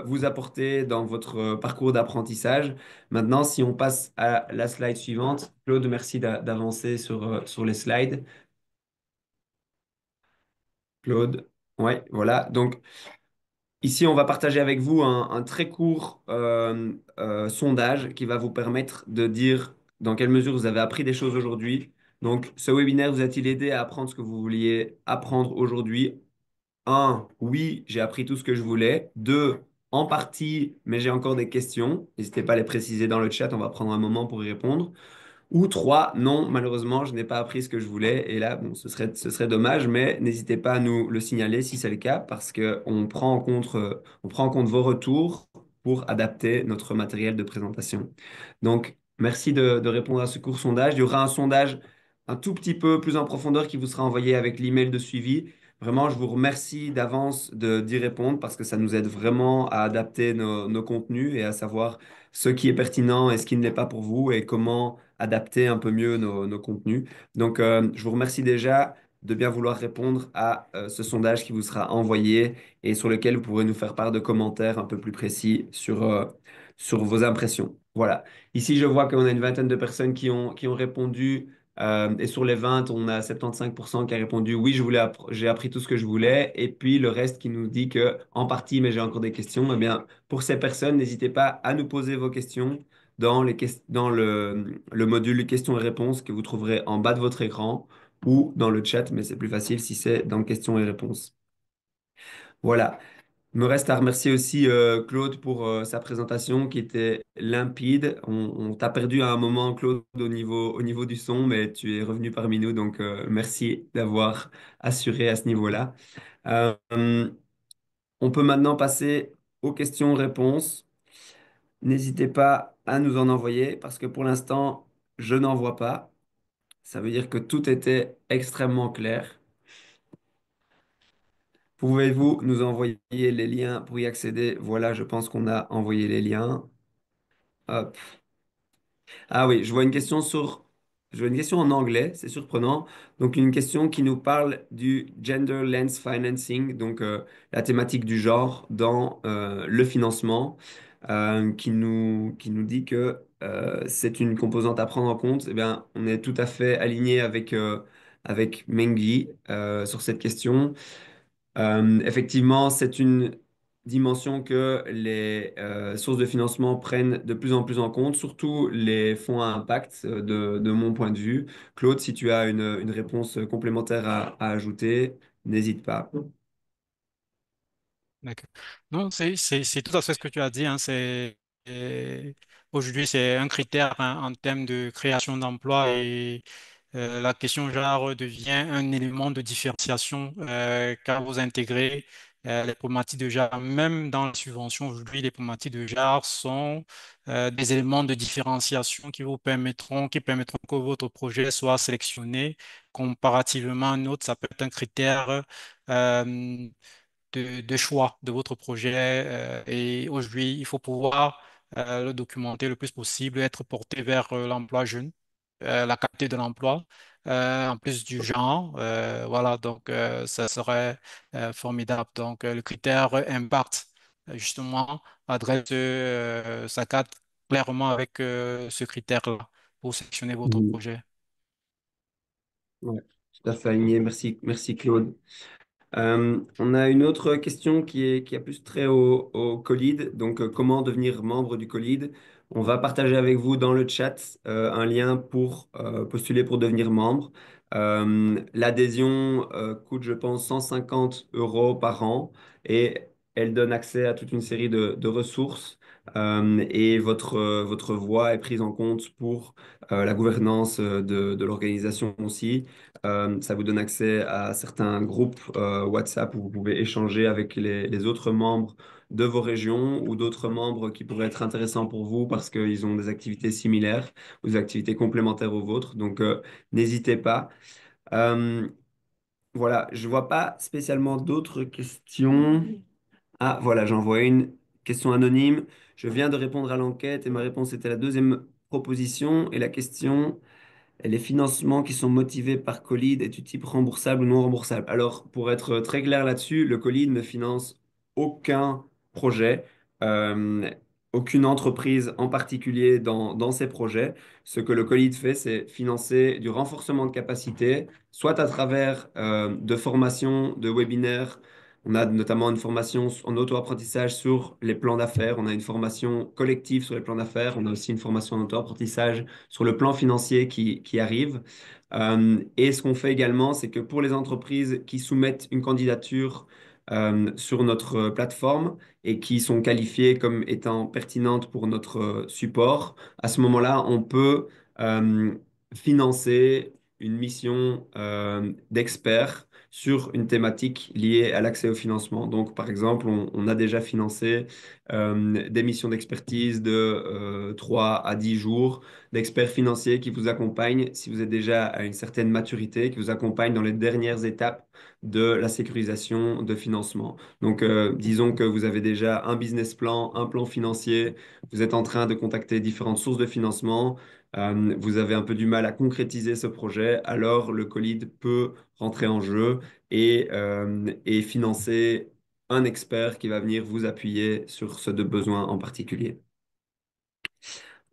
vous apporter dans votre parcours d'apprentissage. Maintenant, si on passe à la slide suivante, Claude, merci d'avancer sur les slides. Claude, ouais, voilà. Donc ici, on va partager avec vous un très court sondage qui va vous permettre de dire dans quelle mesure vous avez appris des choses aujourd'hui. Donc, ce webinaire vous a-t-il aidé à apprendre ce que vous vouliez apprendre aujourd'hui? Un, oui, j'ai appris tout ce que je voulais. Deux, en partie, mais j'ai encore des questions. N'hésitez pas à les préciser dans le chat, on va prendre un moment pour y répondre. Ou trois, non, malheureusement, je n'ai pas appris ce que je voulais. Et là, bon, ce serait dommage, mais n'hésitez pas à nous le signaler si c'est le cas, parce on prend en compte vos retours pour adapter notre matériel de présentation. Donc, merci de répondre à ce court sondage. Il y aura un sondage un tout petit peu plus en profondeur qui vous sera envoyé avec l'email de suivi. Vraiment, je vous remercie d'avance d'y répondre parce que ça nous aide vraiment à adapter nos contenus et à savoir ce qui est pertinent et ce qui ne l'est pas pour vous et comment adapter un peu mieux nos contenus. Donc, je vous remercie déjà de bien vouloir répondre à ce sondage qui vous sera envoyé et sur lequel vous pourrez nous faire part de commentaires un peu plus précis sur vos impressions. Voilà. Ici, je vois qu'on a une vingtaine de personnes qui ont répondu. Et sur les 20, on a 75% qui a répondu oui, j'ai appris tout ce que je voulais. Et puis le reste qui nous dit que en partie, mais j'ai encore des questions. Eh bien, pour ces personnes, n'hésitez pas à nous poser vos questions dans le module questions et réponses que vous trouverez en bas de votre écran ou dans le chat, mais c'est plus facile si c'est dans questions et réponses. Voilà. Il me reste à remercier aussi Claude pour sa présentation qui était limpide. On t'a perdu à un moment, Claude, au niveau du son, mais tu es revenu parmi nous, donc merci d'avoir assuré à ce niveau-là. Euh, on peut maintenant passer aux questions-réponses. N'hésitez pas à nous en envoyer parce que pour l'instant, je n'en vois pas. Ça veut dire que tout était extrêmement clair. Pouvez-vous nous envoyer les liens pour y accéder? Voilà, je pense qu'on a envoyé les liens. Hop. Ah oui, je vois une question en anglais, c'est surprenant. Donc une question qui nous parle du gender lens financing, donc la thématique du genre dans le financement, qui nous dit que c'est une composante à prendre en compte. Eh bien, on est tout à fait aligné avec Mengli sur cette question. Effectivement, c'est une dimension que les sources de financement prennent de plus en plus en compte, surtout les fonds à impact, de mon point de vue. Claude, si tu as une réponse complémentaire à ajouter, n'hésite pas. D'accord. Non, c'est tout à fait ce que tu as dit, hein. Aujourd'hui, c'est un critère, hein, en termes de création d'emplois et la question genre devient un élément de différenciation car vous intégrez les problématiques de genre. Même dans la subvention, aujourd'hui, les problématiques de genre sont des éléments de différenciation qui permettront que votre projet soit sélectionné comparativement à un autre. Ça peut être un critère. euh, de choix de votre projet. Et aujourd'hui, il faut pouvoir le documenter le plus possible, être porté vers l'emploi jeune, la qualité de l'emploi, en plus du genre. Voilà, donc ça serait formidable. Donc le critère impact, justement, adresse sa carte clairement avec ce critère-là pour sélectionner votre Mhm. projet. Ouais, tout à fait aligné. Merci, merci Claude. On a une autre question qui a plus trait au Colide. Donc, comment devenir membre du Colide? On va partager avec vous dans le chat un lien pour postuler pour devenir membre. L'adhésion coûte, je pense, 150 euros par an et elle donne accès à toute une série de ressources. Et votre voix est prise en compte pour la gouvernance de l'organisation aussi. Ça vous donne accès à certains groupes WhatsApp où vous pouvez échanger avec les autres membres de vos régions ou d'autres membres qui pourraient être intéressants pour vous parce qu'ils ont des activités similaires ou des activités complémentaires aux vôtres. Donc, n'hésitez pas. Euh, voilà, je vois pas spécialement d'autres questions. Ah, voilà, j'en vois une question anonyme. Je viens de répondre à l'enquête et ma réponse était la deuxième proposition et la question. Et les financements qui sont motivés par Colide est du type remboursable ou non remboursable? Alors, pour être très clair là-dessus, le Colide ne finance aucun projet, euh, aucune entreprise en particulier dans ces projets. Ce que le Colide fait, c'est financer du renforcement de capacité, soit à travers de formations, de webinaires. On a notamment une formation en auto-apprentissage sur les plans d'affaires. On a une formation collective sur les plans d'affaires. On a aussi une formation en auto-apprentissage sur le plan financier qui arrive. Et ce qu'on fait également, c'est que pour les entreprises qui soumettent une candidature sur notre plateforme et qui sont qualifiées comme étant pertinentes pour notre support, à ce moment-là, on peut euh, financer une mission d'expert sur une thématique liée à l'accès au financement. Donc, par exemple, on a déjà financé des missions d'expertise de 3 à 10 jours d'experts financiers qui vous accompagnent, si vous êtes déjà à une certaine maturité, qui vous accompagnent dans les dernières étapes de la sécurisation de financement. Donc, disons que vous avez déjà un business plan, un plan financier, vous êtes en train de contacter différentes sources de financement, vous avez un peu du mal à concrétiser ce projet, alors le Colide peut rentrer en jeu et financer un expert qui va venir vous appuyer sur ce de besoin en particulier.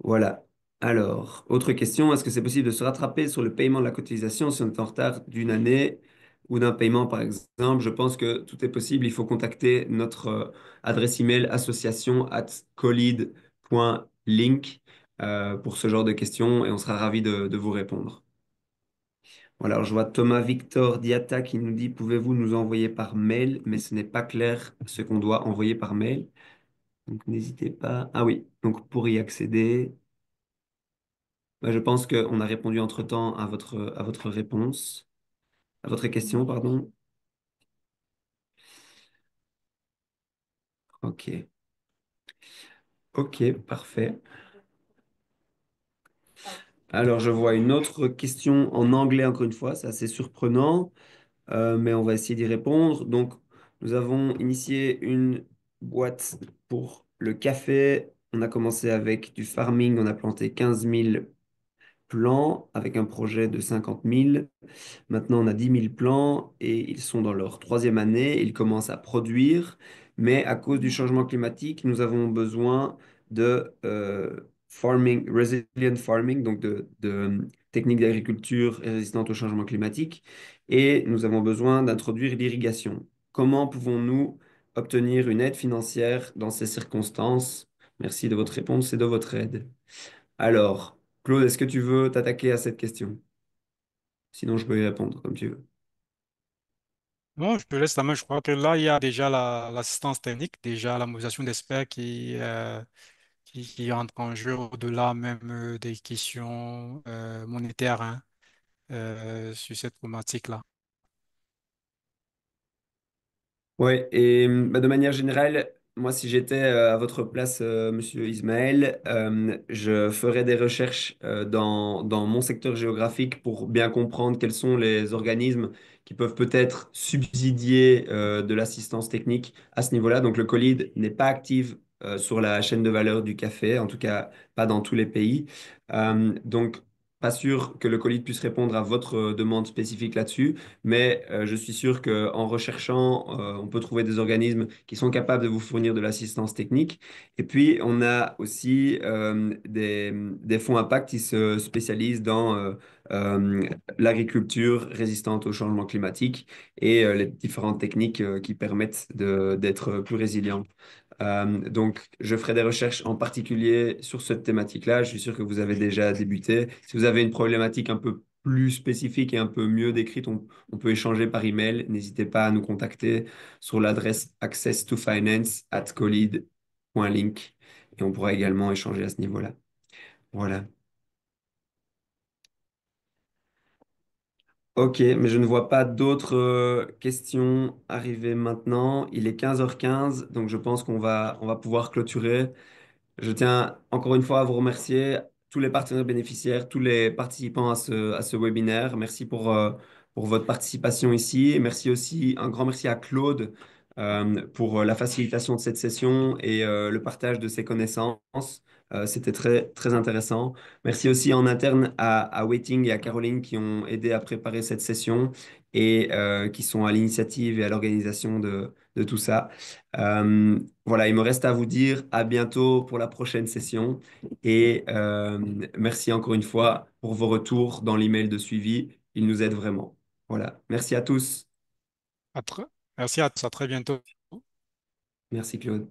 Voilà. Alors, autre question, est-ce que c'est possible de se rattraper sur le paiement de la cotisation si on est en retard d'une année ou d'un paiement, par exemple? Je pense que tout est possible. Il faut contacter notre adresse email association@collead.link pour ce genre de questions et on sera ravi de vous répondre. Voilà, alors je vois Thomas Victor Diatta qui nous dit, pouvez-vous nous envoyer par mail, mais ce n'est pas clair ce qu'on doit envoyer par mail. Donc n'hésitez pas. Ah oui, donc pour y accéder. Je pense qu'on a répondu entre-temps à votre réponse, à votre question, pardon. Ok, ok, parfait. Alors, je vois une autre question en anglais, encore une fois, c'est assez surprenant, mais on va essayer d'y répondre. Donc, nous avons initié une boîte pour le café. On a commencé avec du farming, on a planté 15 000 plants avec un projet de 50 000. Maintenant, on a 10 000 plants et ils sont dans leur troisième année. Ils commencent à produire, mais à cause du changement climatique, nous avons besoin de farming, resilient farming, donc de techniques d'agriculture résistantes au changement climatique. Et nous avons besoin d'introduire l'irrigation. Comment pouvons-nous obtenir une aide financière dans ces circonstances? Merci de votre réponse et de votre aide. Alors, Claude, est-ce que tu veux t'attaquer à cette question? Sinon, je peux y répondre comme tu veux. Bon, je te laisse la main. Je crois que là, il y a déjà l'assistance technique, déjà la mobilisation d'experts qui entre en jeu au-delà même des questions monétaires hein, sur cette problématique-là. Ouais, et de manière générale, moi, si j'étais à votre place, Monsieur Ismaël, je ferais des recherches dans mon secteur géographique pour bien comprendre quels sont les organismes qui peuvent peut-être subsidier de l'assistance technique à ce niveau-là. Donc, le COLID n'est pas actif sur la chaîne de valeur du café, en tout cas pas dans tous les pays. Donc, pas sûr que le COLID puisse répondre à votre demande spécifique là-dessus. Mais je suis sûr qu'en recherchant, on peut trouver des organismes qui sont capables de vous fournir de l'assistance technique. Et puis, on a aussi des fonds impact qui se spécialisent dans euh, l'agriculture résistante au changement climatique et les différentes techniques qui permettent d'être plus résilients. Donc, je ferai des recherches en particulier sur cette thématique-là. Je suis sûr que vous avez déjà débuté. Si vous avez une problématique un peu plus spécifique et un peu mieux décrite, on peut échanger par email. N'hésitez pas à nous contacter sur l'adresse access2finance@collead.link et on pourra également échanger à ce niveau-là. Voilà. Ok, mais je ne vois pas d'autres questions arriver maintenant. Il est 15h15, donc je pense on va pouvoir clôturer. Je tiens encore une fois à vous remercier, tous les partenaires bénéficiaires, tous les participants à ce webinaire. Merci pour votre participation ici. Et merci aussi, un grand merci à Claude pour la facilitation de cette session et le partage de ses connaissances. C'était très, très intéressant. Merci aussi en interne à Waiting et à Caroline qui ont aidé à préparer cette session et qui sont à l'initiative et à l'organisation de tout ça. Voilà, il me reste à vous dire à bientôt pour la prochaine session et merci encore une fois pour vos retours dans l'email de suivi. Ils nous aident vraiment. Voilà, merci à tous. À très- Merci à tous, à très bientôt. Merci Claude.